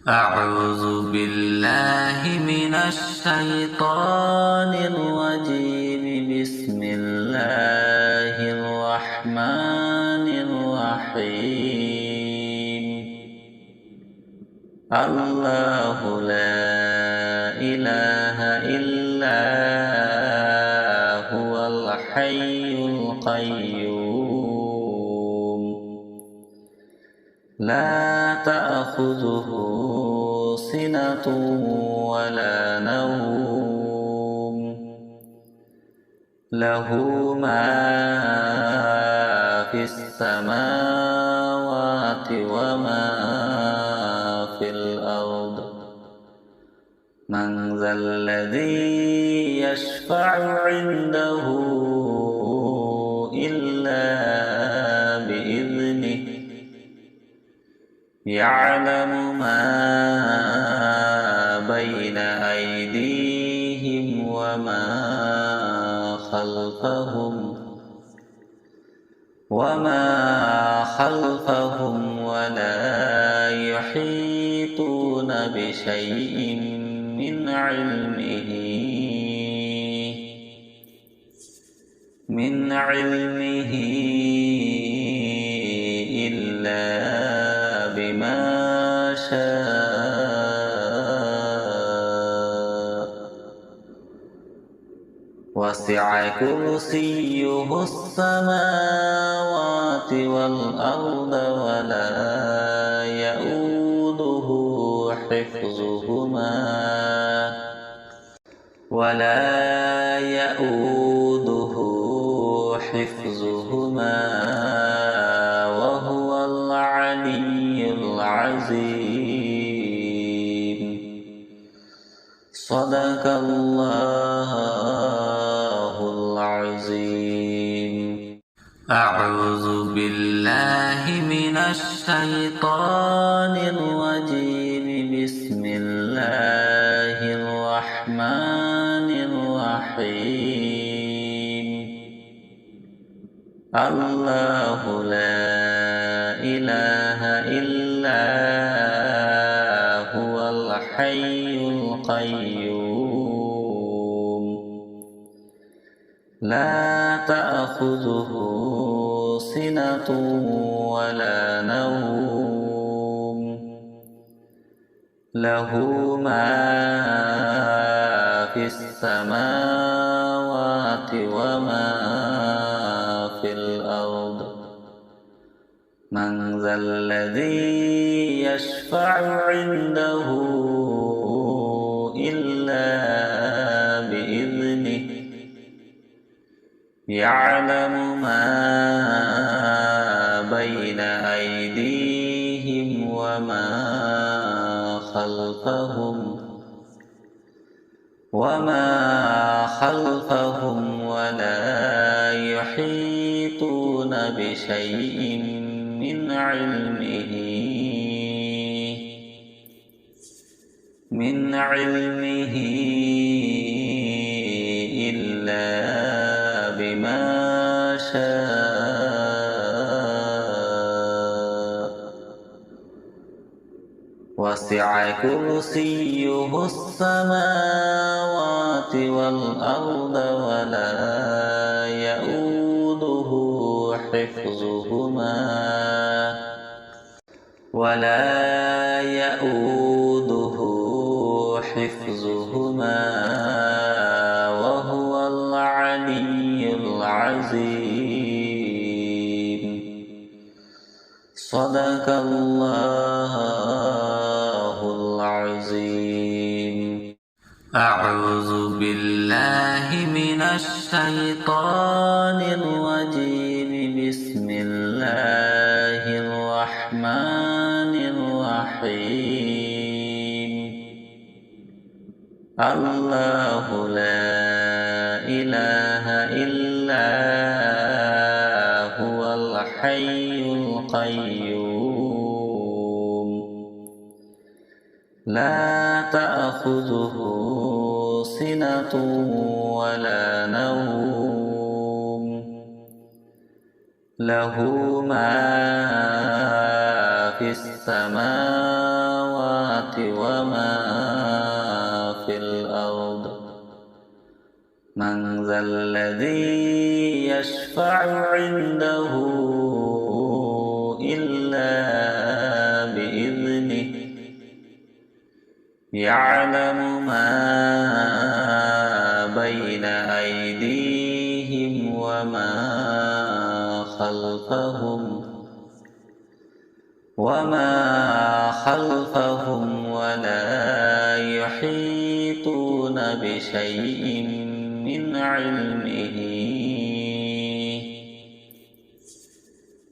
أعوذ بالله من الشيطان الرجيم. بسم الله الرحمن الرحيم. الله لا إله إلا هو الحي القيوم لا تأخذه سنة ولا نوم له ما في السماوات وما في الأرض. من ذا الذي يشفع عنده إلا بإذنه. يعلم ما بين أيديهم وما خلفهم ولا يحيطون بشيء من علمه إلا بما شاء وسع كرسيه السماوات والأرض ولا يؤوده حفظهما وهو العلي العظيم. صدق الله العظيم. أعوذ بالله من الشيطان الرجيم. بسم الله الرحمن الرحيم. الله لا إله إلا هو الحي القيوم لا تأخذه سنة ولا نوم له ما في السماوات وما في الأرض. من ذا الذي يشفع عنده إلا بإذنه. يعلم ما بين أيديهم وما خلفهم ولا يحيطون بشيء من علمه إلا بما شاء وسع كرسيه السماوات والأرض ولا يؤوده حفظهما وهو العلي العظيم. صدق الله العظيم. أعوذ بالله من الشيطان الرجيم. بسم الله الرحمن الرحيم. الله لا إله إلا هو الحي القيوم لا تأخذه سنة ولا نوم له ما في السماوات وما في الأرض. من ذا الذي يشفع عنده إلا بإذنه يعلم ما بين أيديهم وما خلفهم ولا يحيطون بشيء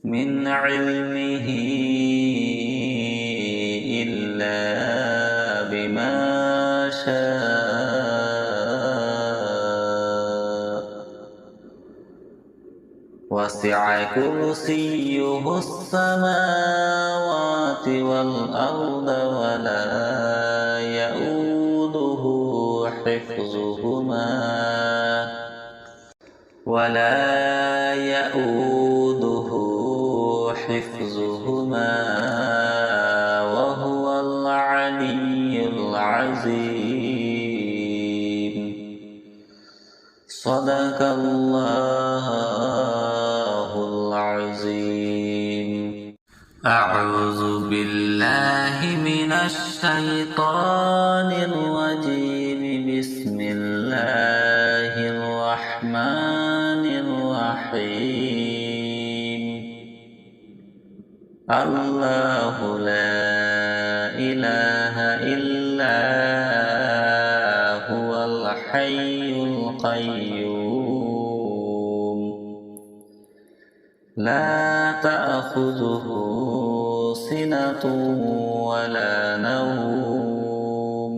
من علمه إلا بما شاء. وسع كرسيه السماوات والأرض ولا يؤوده حفظهما وهو العلي العظيم. صدق الله العظيم. أعوذ بالله من الشيطان الرجيم. بسم الله الرحمن الرحيم. الله لا إله إلا هو الحي القيوم لا تأخذه سنة ولا نوم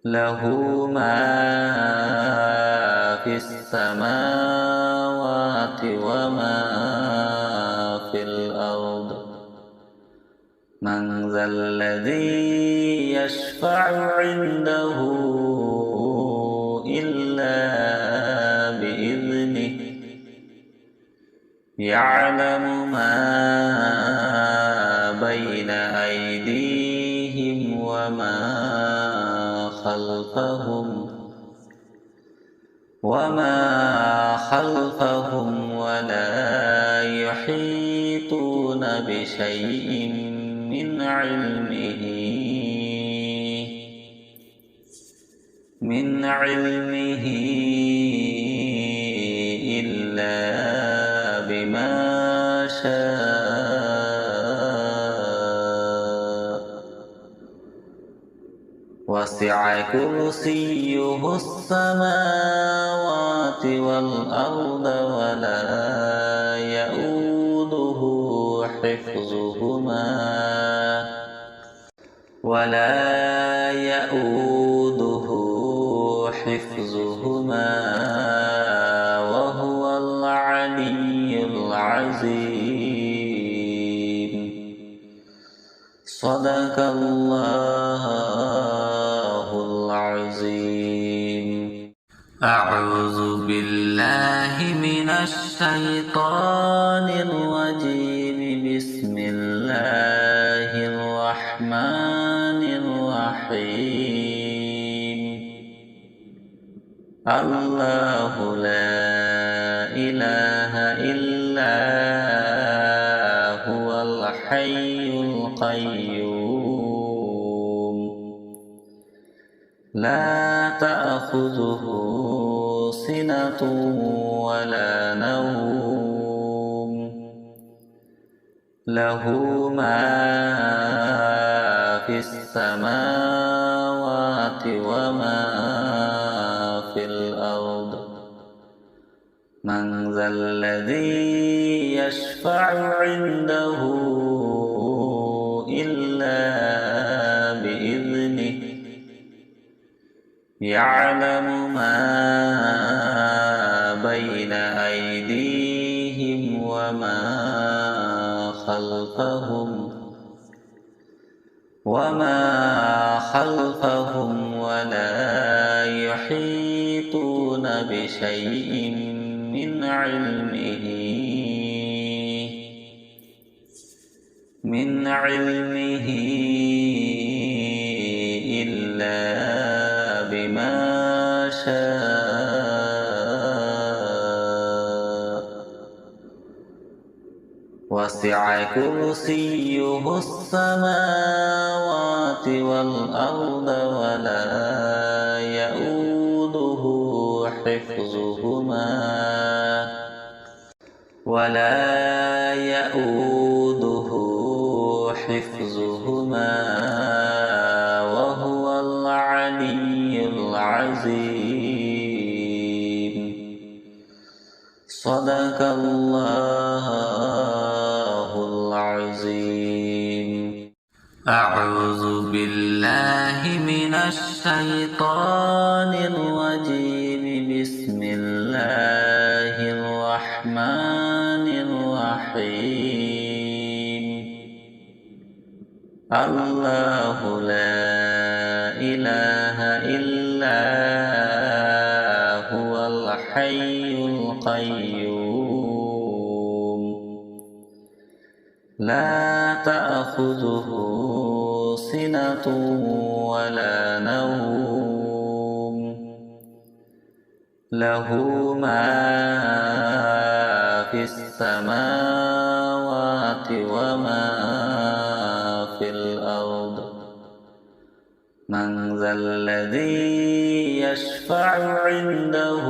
له ما في السماوات وما في الأرض. من ذا الذي يشفع عنده إلا بإذنه يعلم ما بين أيديهم وما خلفهم ولا يحيطون بشيء من علمه إلا بما شاء. وسع كرسيه السماوات والأرض ولا يؤوده حفظهما وهو العلي العظيم. صدق الله العظيم. أعوذ بالله من الشيطان الرجيم. بسم الله الرحمن الله لا إله إلا هو الحي القيوم لا تأخذه سنة ولا نوم له ما في السماوات وما في الأرض من ذا الذي يشفع عنده إلا بإذنه يعلم ما بين أيديهم وما خلفهم ولا يحيطون بشيء من علمه إلا بما شاء وسع كرسيه السماوات والأرض ولا يؤوده حفظهما وهو العلي العظيم صدق الله العظيم أعوذ بالله من الشيطان الرجيم بسم الله الرحمن الرحيم الله لا إله إلا هو الحي القيوم لا تأخذه سنة ولا نوم له ما في السماوات وما في الأرض من ذا الذي يشفع عنده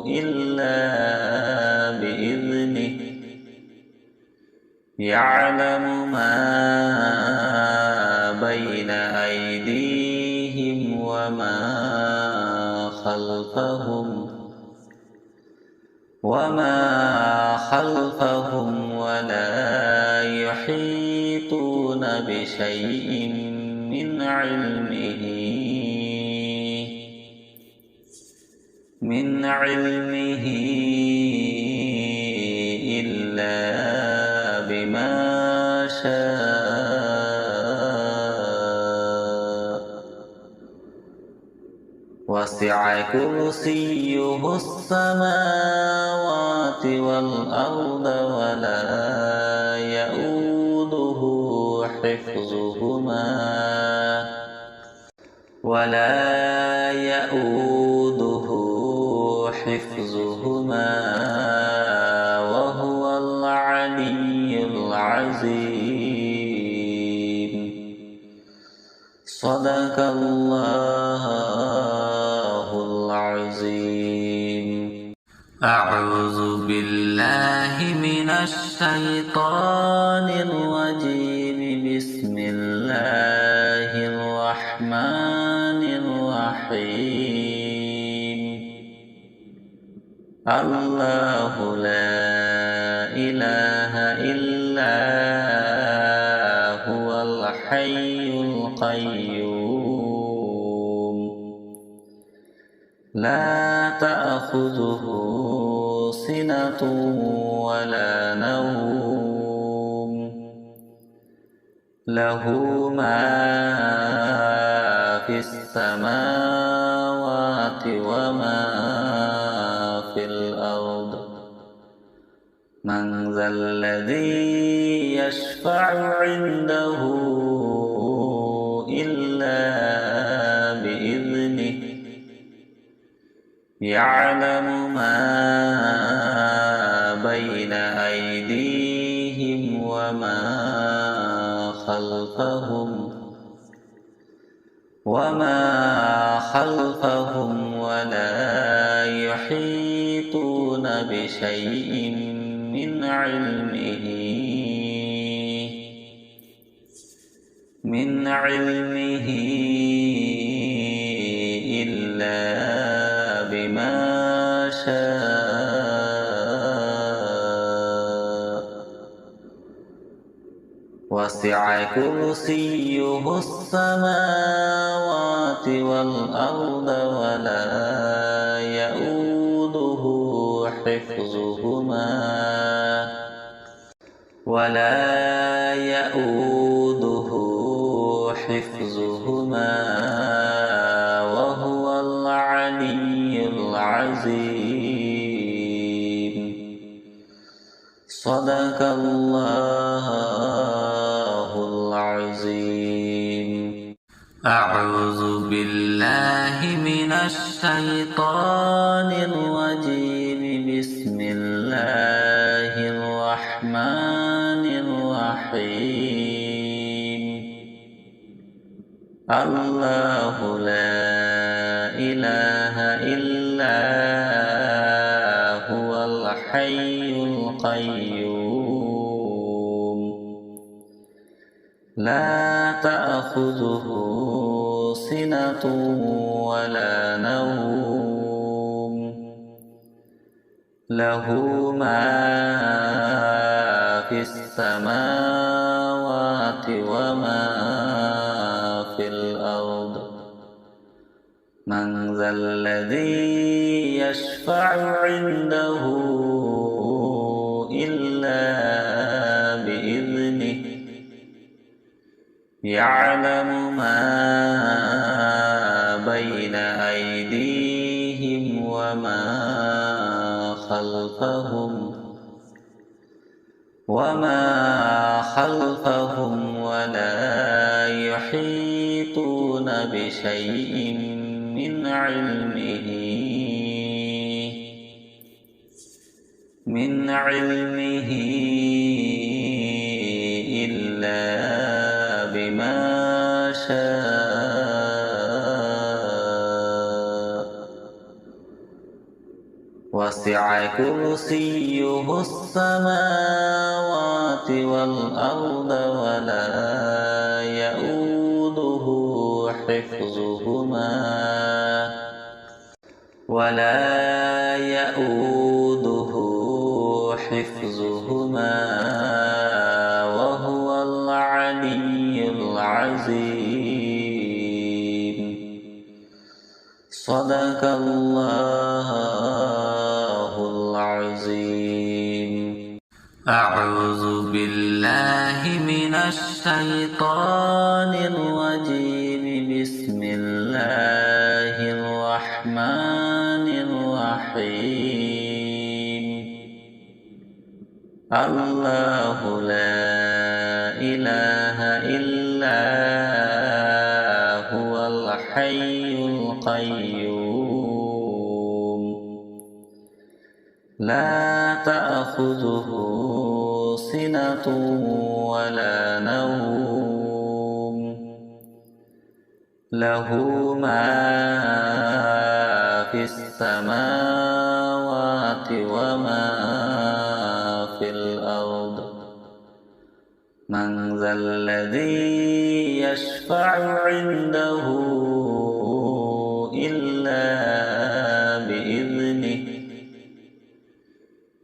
إلا بإذنه يعلم ما بين أيديهم وما خلفهم ولا يحيطون بشيء من علمه إلا بما شاء وسع كرسيه السماوات والأرض ولا يؤوده حفظهما وهو العلي العظيم صدق الله العظيم أعوذ بالله من الشيطان الرجيم بسم الله الرحمن الرحيم الله لا إله إلا هو الحي القيوم لا تأخذه سنة ولا نوم له ما في السماوات وما في الأرض من ذا الذي يشفع عنده إلا بإذنه يعلم ما بين أيديهم وما خلفهم ولا يحيطون بشيء من علمه إلا بما شاء وسع كرسيه السماوات والأرض ولا يؤوده حفظهما وهو العلي العظيم. صدق الله العظيم. أعوذ بالله من الشيطان الرجيم. بسم الله الرحمن الرحيم. الله لا إله إلا هو الحي القيوم لا تأخذه سنة ولا نوم له ما في السماوات وما في الأرض. من ذا الذي يشفع عنده إلا بإذنه. يعلم ما بين أيديهم وما خلفهم ولا يحيطون بشيء من علمه إلا بما شاء وسع كرسيه السماوات والأرض ولا يؤوده حفظهما وهو العلي العظيم. صدق الله العظيم. أعوذ بالله من الشيطان الرجيم. بسم الله الرحمن الرحيم. الله لا إله إلا هو الحي القيوم لا تأخذه سنة ولا نوم له ما في السماوات وما في الأرض. من ذا الذي يشفع عنده إلا بإذنه.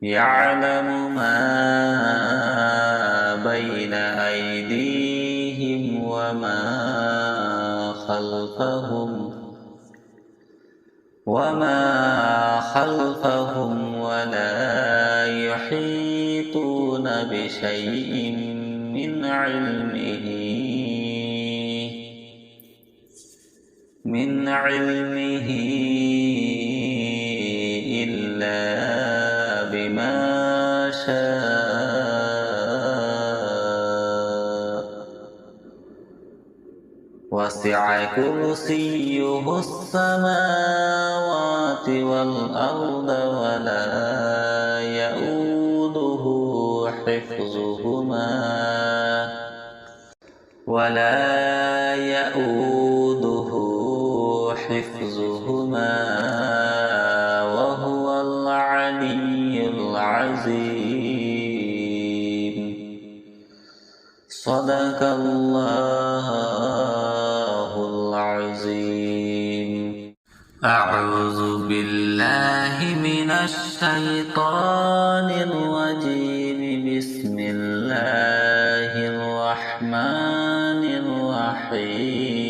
يعلم ما بين أيديهم وما خلفهم ولا يحيطون بشيء من علمه إلا بما شاء وسع كرسيه السماوات والأرض ولا يؤوده حفظهما وهو العلي العظيم. صدق الله العظيم. أعوذ بالله من الشيطان الرجيم. بسم الله الرحمن الرحيم.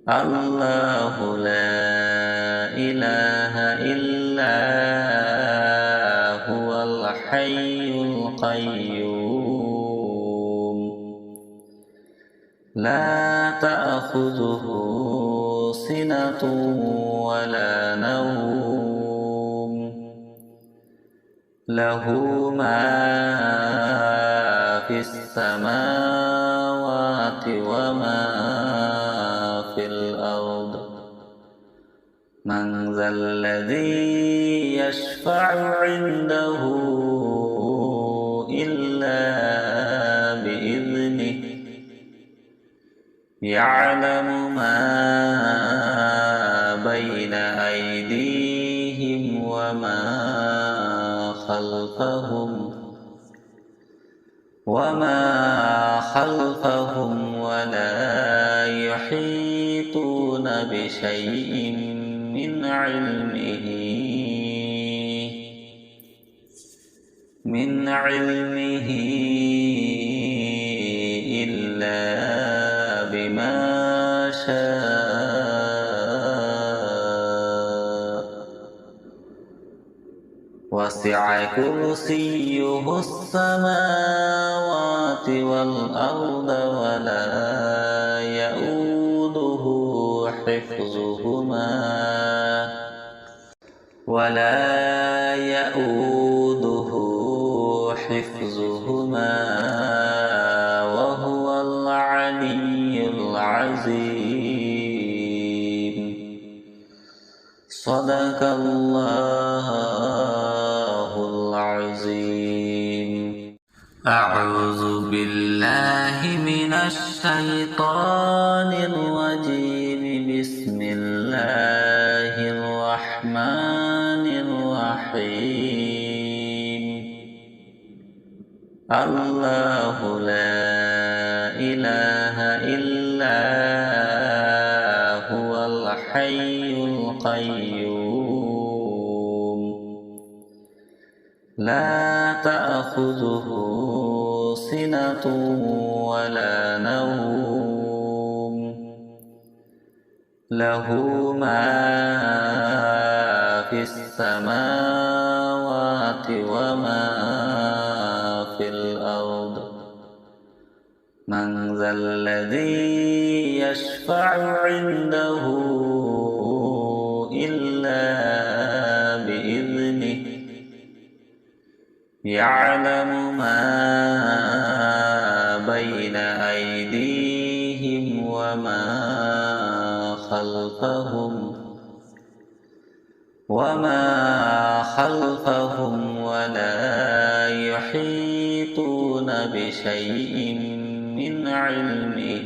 الله لا إله إلا هو الحي القيوم. لا تأخذه سنة ولا نوم. له ما في السماوات وما في الأرض. من ذا الذي يشفع عنده إلا بإذنه. يعلم ما بين أيديهم وما خلفهم ولا يحيطون بشيء من علمه إلا بما شاء. وسع كرسيه السماوات والأرض ولا يؤوده حفظهما وهو العلي العظيم. صدق الله العظيم. أعوذ بالله من الشيطان الرجيم. بسم الله الرحمن الرحيم. الله لا إله إلا هو الحي القيوم. لا تأخذه سنة ولا نوم. له ما في السماوات وما في الأرض. من ذا الذي يشفع عنده إلا بإذنه. يعلم ما بين أيديهم وما خلفهم ولا يحيطون بشيء من علمه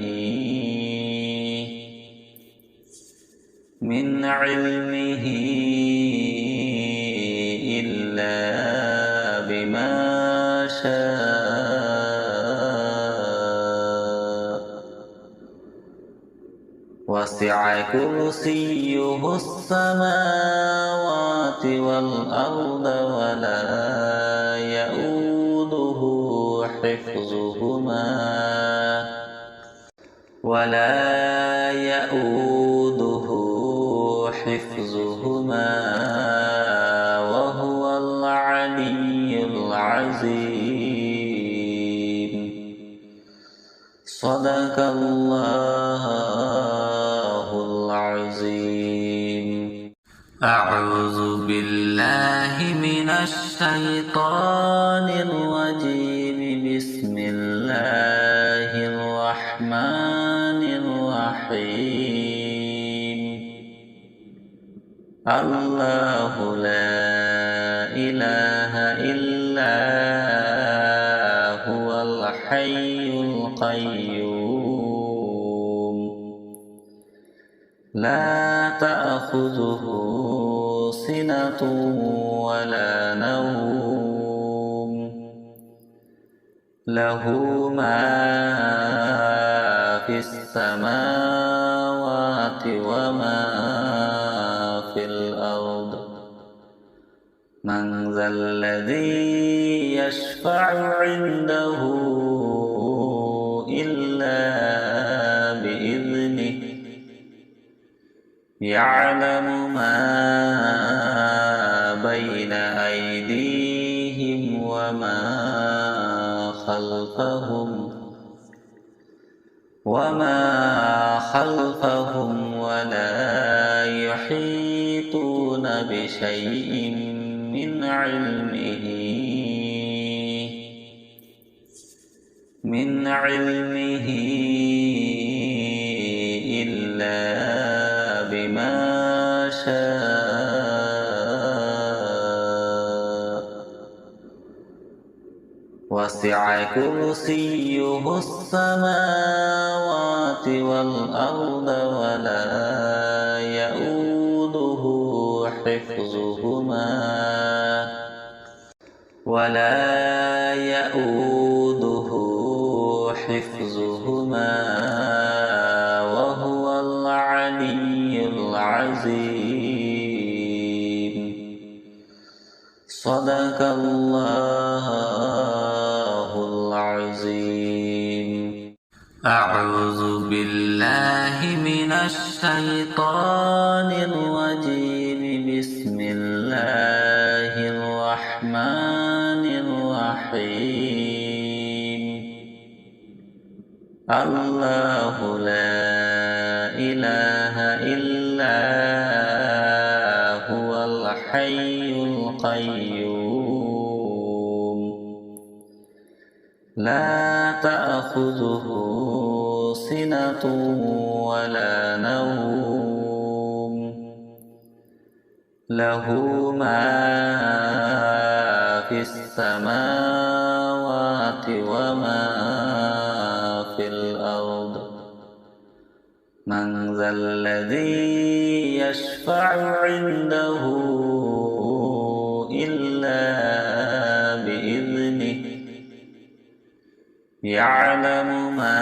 إلا بما شاء. وسع كرسيه السماوات والأرض ولا يؤوده حفظهما وهو العلي العظيم. صدق الله العظيم. أعوذ بالله من الشيطان الرجيم. بسم الله الرحمن الرحمن الرحيم الله لا إله إلا هو الحي القيوم لا تأخذه سنة ولا نوم له ما في السماوات وما في الأرض من ذا الذي يشفع عنده إلا بإذنه يعلم ما بين أيديهم وما خلفهم ولا يحيطون بشيء من علمه إلا بما شاء وسع كرسيه السماوات والأرض ولا يؤوده حفظهما وهو العلي العظيم صدق الله العظيم أعوذ بالله من الشيطان الرجيم بسم الله الرحمن الرحيم الله لا إله إلا هو الحي القيوم لا تأخذه سنة ولا نوم له ما في السماوات وما في الأرض من ذا الذي يشفع عنده إلا بإذنه يعلم ما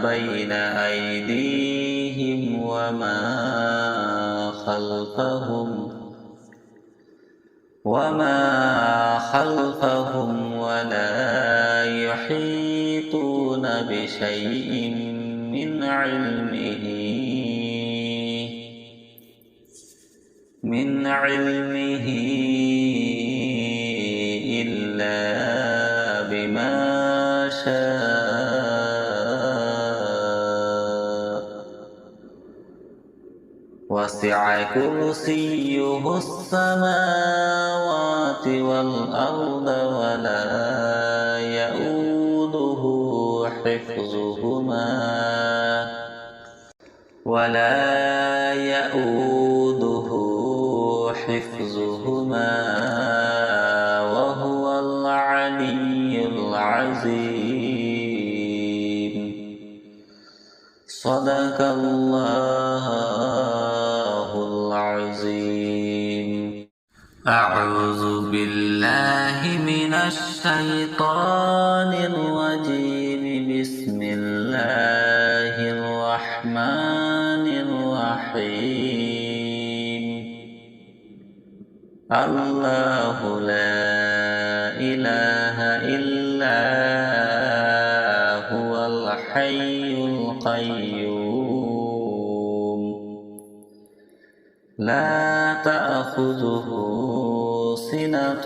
بين أيديهم وما خلفهم ولا يحيطون بشيء من علمه إلا بما شاء وسع كرسيه السماوات والأرض ولا يؤوده حفظهما وهو العلي العظيم صدق الله العظيم أعوذ بالله من الشيطان الرجيم بسم الله الرحمن الرحيم الله لا إله إلا هو الحي القيوم لا تأخذه سنة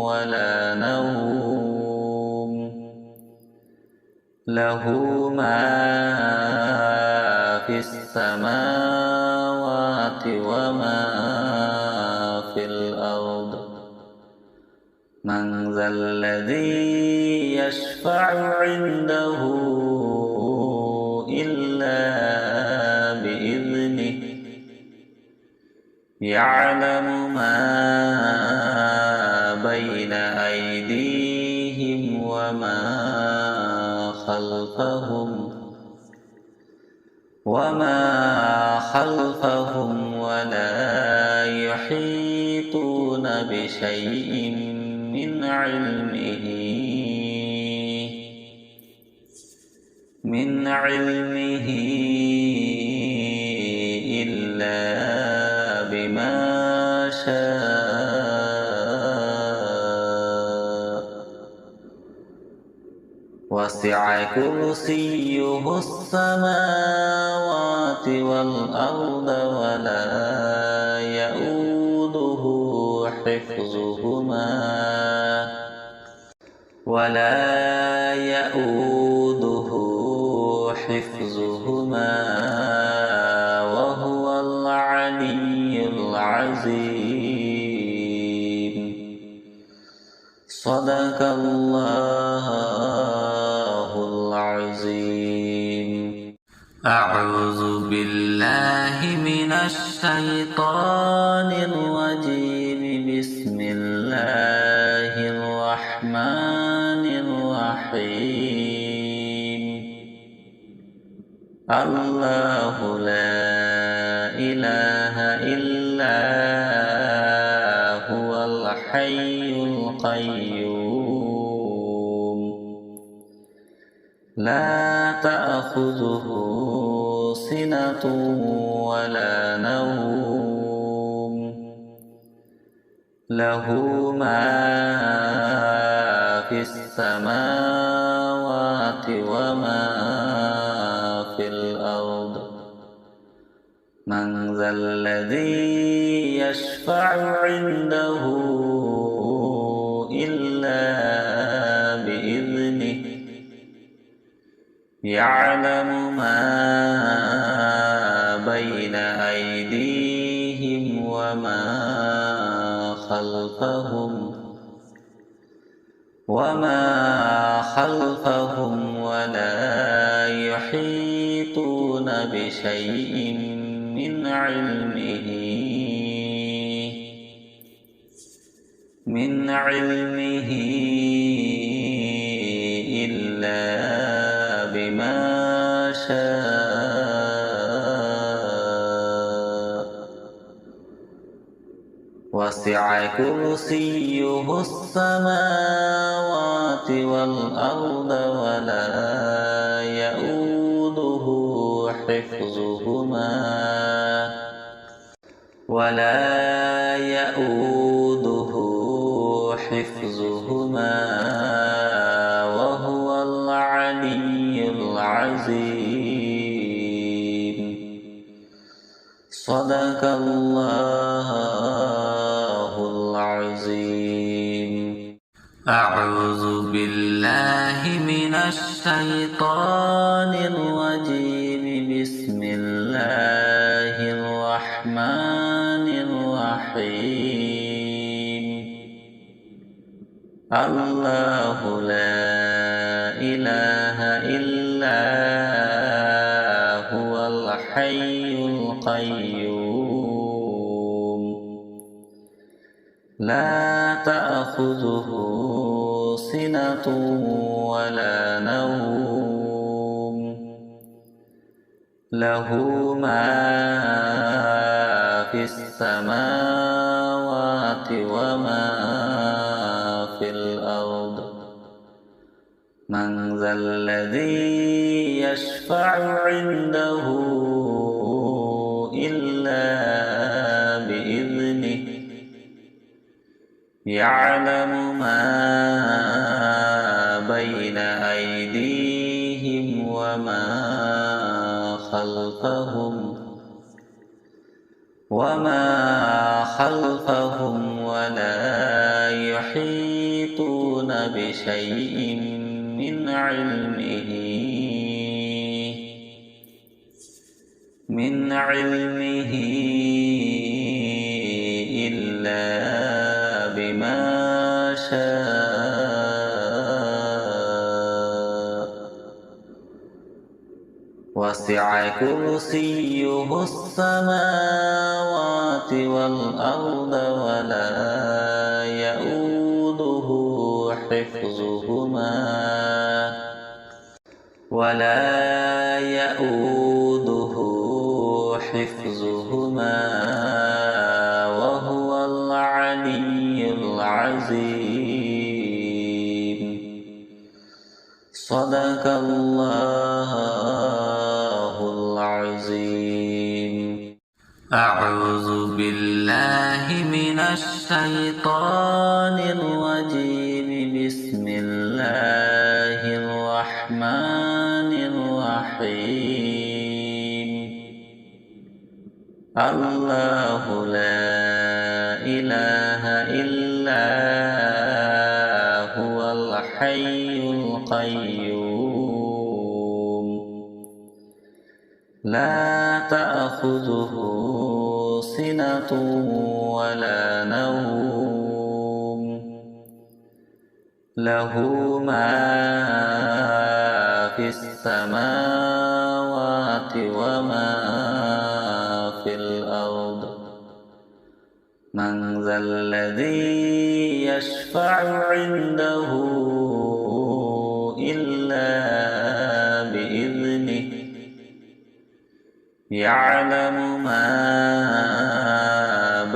ولا نوم له ما في السماوات وما في الأرض من ذا الذي يشفع عنده إلا بإذنه يعلم ما بين أيديهم وما خلفهم ولا يحيطون بشيء من علمه إلا بما شاء وسع كرسيه السماوات والأرض ولا يؤوده حفظهما وهو العلي العظيم. صدق الله العظيم. أعوذ بالله من الشيطان الرجيم. بسم الله الرحمن الرحيم. الله لا إله إلا هو الحي القيوم لا تأخذه سنة ولا نوم له ما في السماوات وما في الأرض. من ذا الذي يشفع عنده إلا بإذنه يعلم ما بين أيديهم وما خلفهم ولا يحيطون بشيء من علمه إلا بما شاء وسع كرسيه السماوات والأرض ولا يؤوده حفظهما وهو العلي العظيم. صدق الله العظيم. أعوذ بالله من الشيطان الرجيم. بسم الله الرحمن الرحيم. الله لا إله إلا هو الحي القيوم لا تأخذه سنة ولا نوم له ما في السماوات وما في الأرض. من ذا الذي يشفع عنده إلا بإذنه يعلم ما بين أيديهم وما خلفهم ولا يحيطون بشيء من علمه إلا بما شاء وسع كرسيه السماوات والأرض ولا يؤوده حفظهما وهو العلي العظيم. صدق الله العظيم. أعوذ بالله من الشيطان الرجيم. بسم الله الرحمن الرحيم. الله لا إله إلا هو الحي القيوم لا تأخذه سنة ولا نوم له ما في السماوات وما في الأرض. من ذا الذي يشفع عنده إلا بإذنه يعلم ما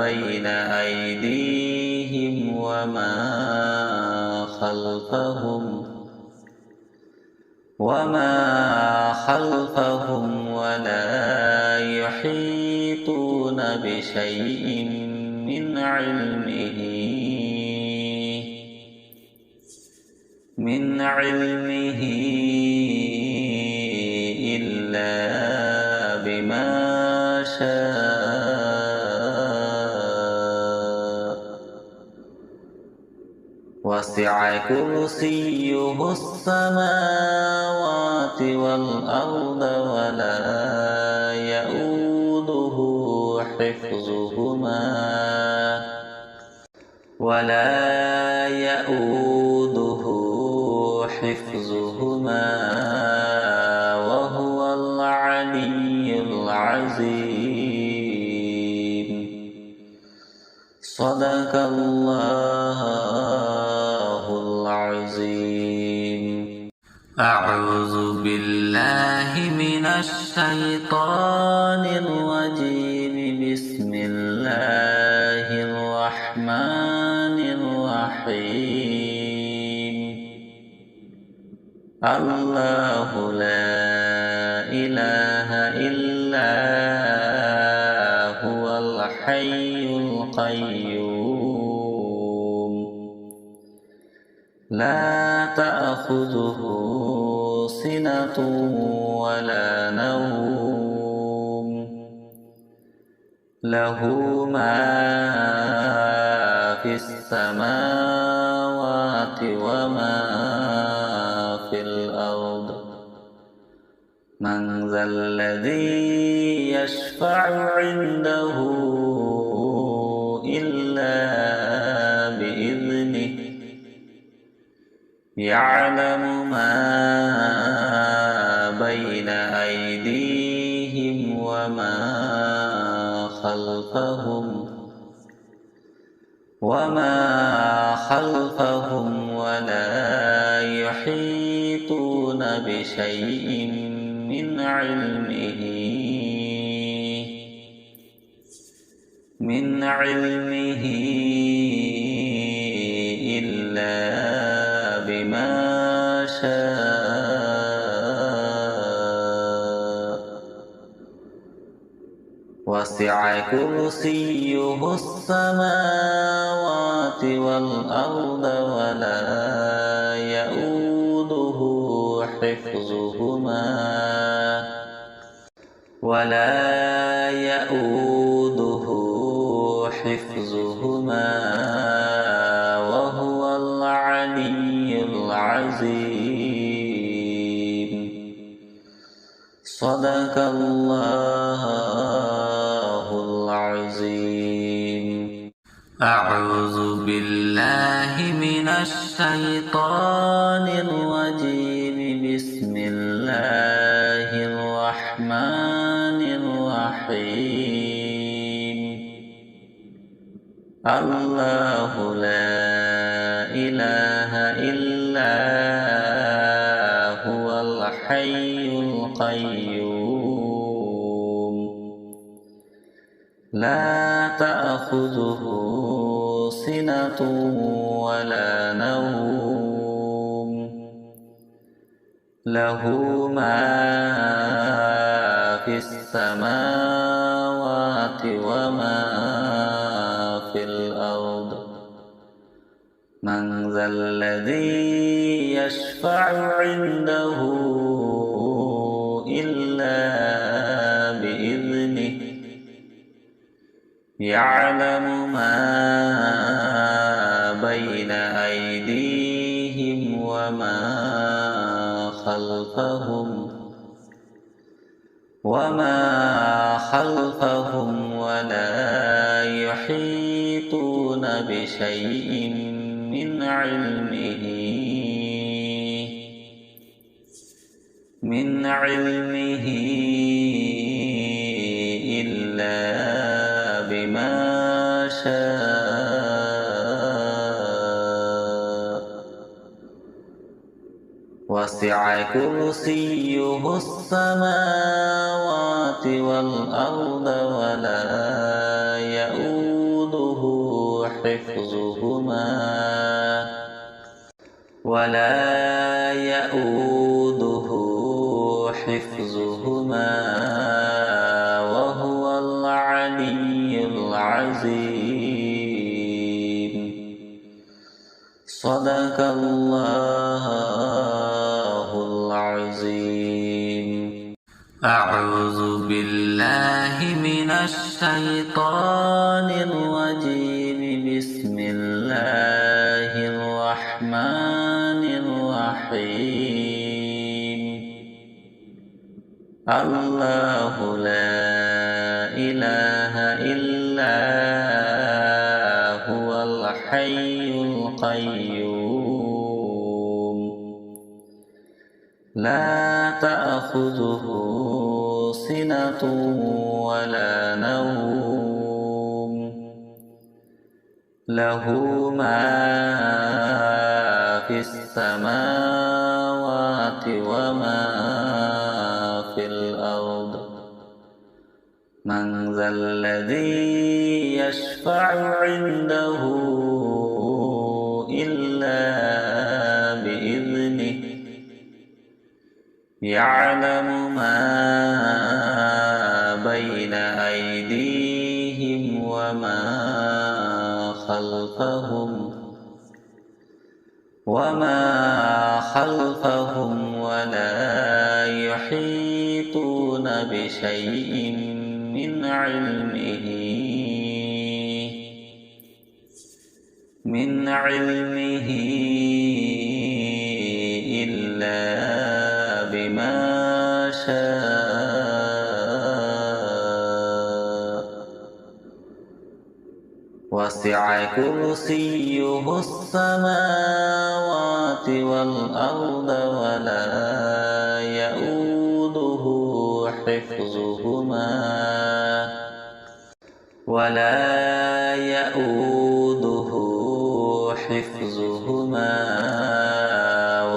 بين أيديهم وما خلفهم ولا يحيطون بشيء من علمه إلا بما شاء. وسع كرسيه السماوات والأرض ولا يؤوده حفظهما وهو العلي العظيم. صدق الله العظيم. أعوذ بالله من الشيطان الرجيم. بسم الله الرحمن الرحيم. الله لا إله إلا هو الحي القيوم لا تأخذه سنة ولا نوم له ما في السماوات وما في الأرض. من ذا الذي يشفع عنده إلا بإذنه يعلم ما بين أيديهم وما خلفهم ولا يحيطون بشيء من علمه إلا بما شاء. وسع كرسيه السماوات والأرض ولا يؤوده حفظهما وهو العلي العظيم. صدق الله العظيم. أعوذ بالله من الشيطان الرجيم. بسم الله الرحمن الرحيم. الله لا إله إلا هو الحي القيوم. لا تأخذه سنة ولا نوم. له ما في السماوات وما في الأرض. من ذا الذي يشفع عنده إلا بإذنه. يعلم ما بين أيديهم وما خلفهم ولا يحيطون بشيء من علمه إلا بما شاء. وسع كرسيه السماوات والأرض ولا يؤوده حفظهما وهو العلي العظيم. صدق الله العظيم. أعوذ بالله من الشيطان الرجيم. بسم الله الرحمن الرحيم. الله لا إله إلا هو الحي القيوم. لا تأخذه سنة ولا نوم. له ما في السماوات وما في الأرض. من ذا الذي يشفع عنده إلا بإذنه. يعلم ما بين أيديهم وما خلفهم ولا يحيطون بشيء من علمه إلا بما شاء. وسع كرسيه السماوات والأرض ولا يؤوده حفظهما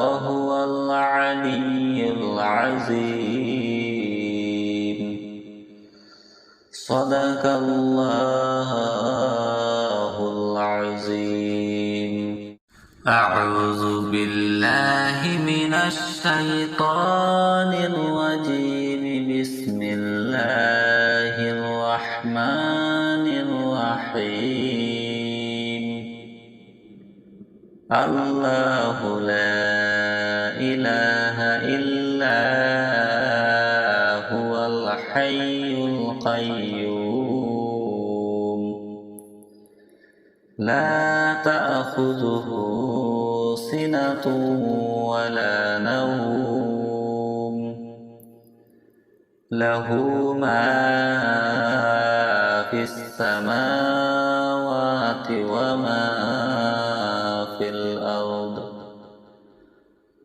وهو العلي العظيم. صدق الله العظيم. أعوذ بالله من الشيطان الرجيم. بسم الله الرحمن الرحيم. الله لا إله إلا هو الحي القيوم. لا تأخذه سنة ولا نوم. له ما في السماوات وما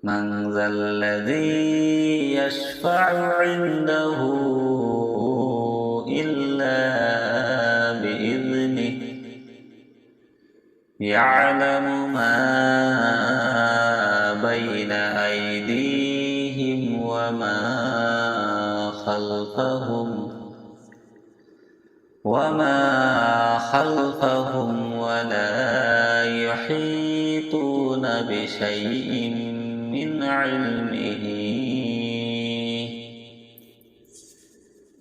من ذا الذي يشفع عنده إلا بإذنه يعلم ما بين أيديهم وما خلفهم ولا يحيطون بشيء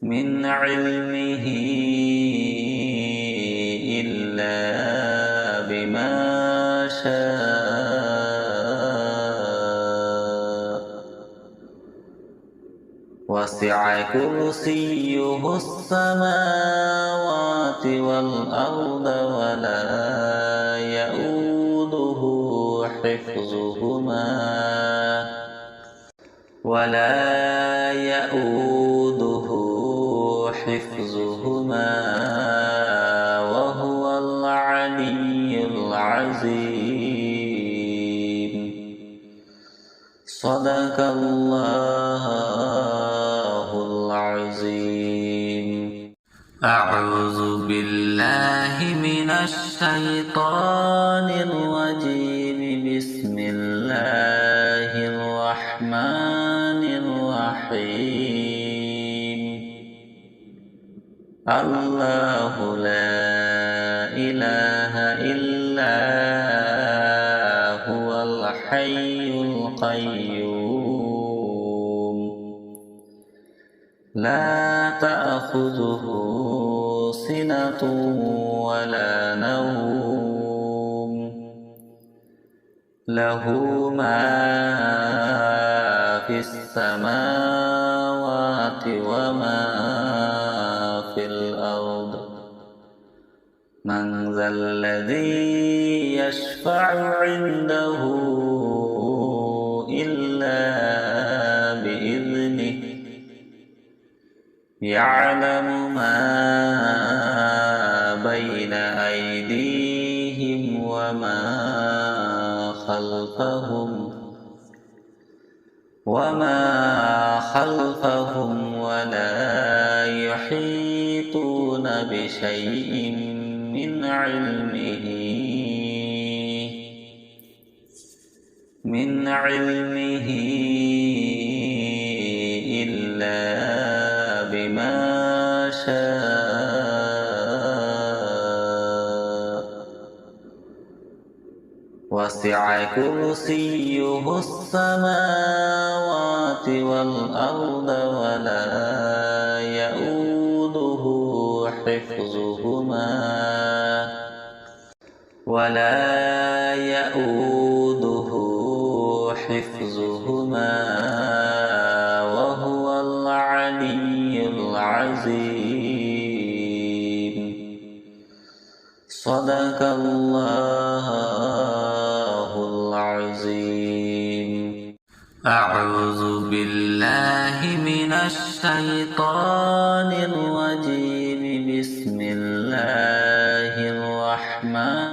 من علمه إلا بما شاء وسع كرسيه السماوات والأرض ولا يؤوده حفظهما وهو العلي العظيم. صدق الله العظيم. أعوذ بالله من الشيطان الرجيم. بسم الله الرحمن الرحيم. الله لا إله إلا هو الحي القيوم لا تأخذه سنة ولا نوم له ما في السماوات وما في الأرض. من ذا الذي يشفع عنده إلا بإذنه يعلم ما بين أيديهم وما خلفهم ولا يحيطون بشيء من علمه إلا بما شاء وسع كرسيه السماوات والأرض ولا يؤوده حفظهما وهو العلي العظيم. صدق الله العظيم. أعوذ بالله من الشيطان الرجيم. بسم الله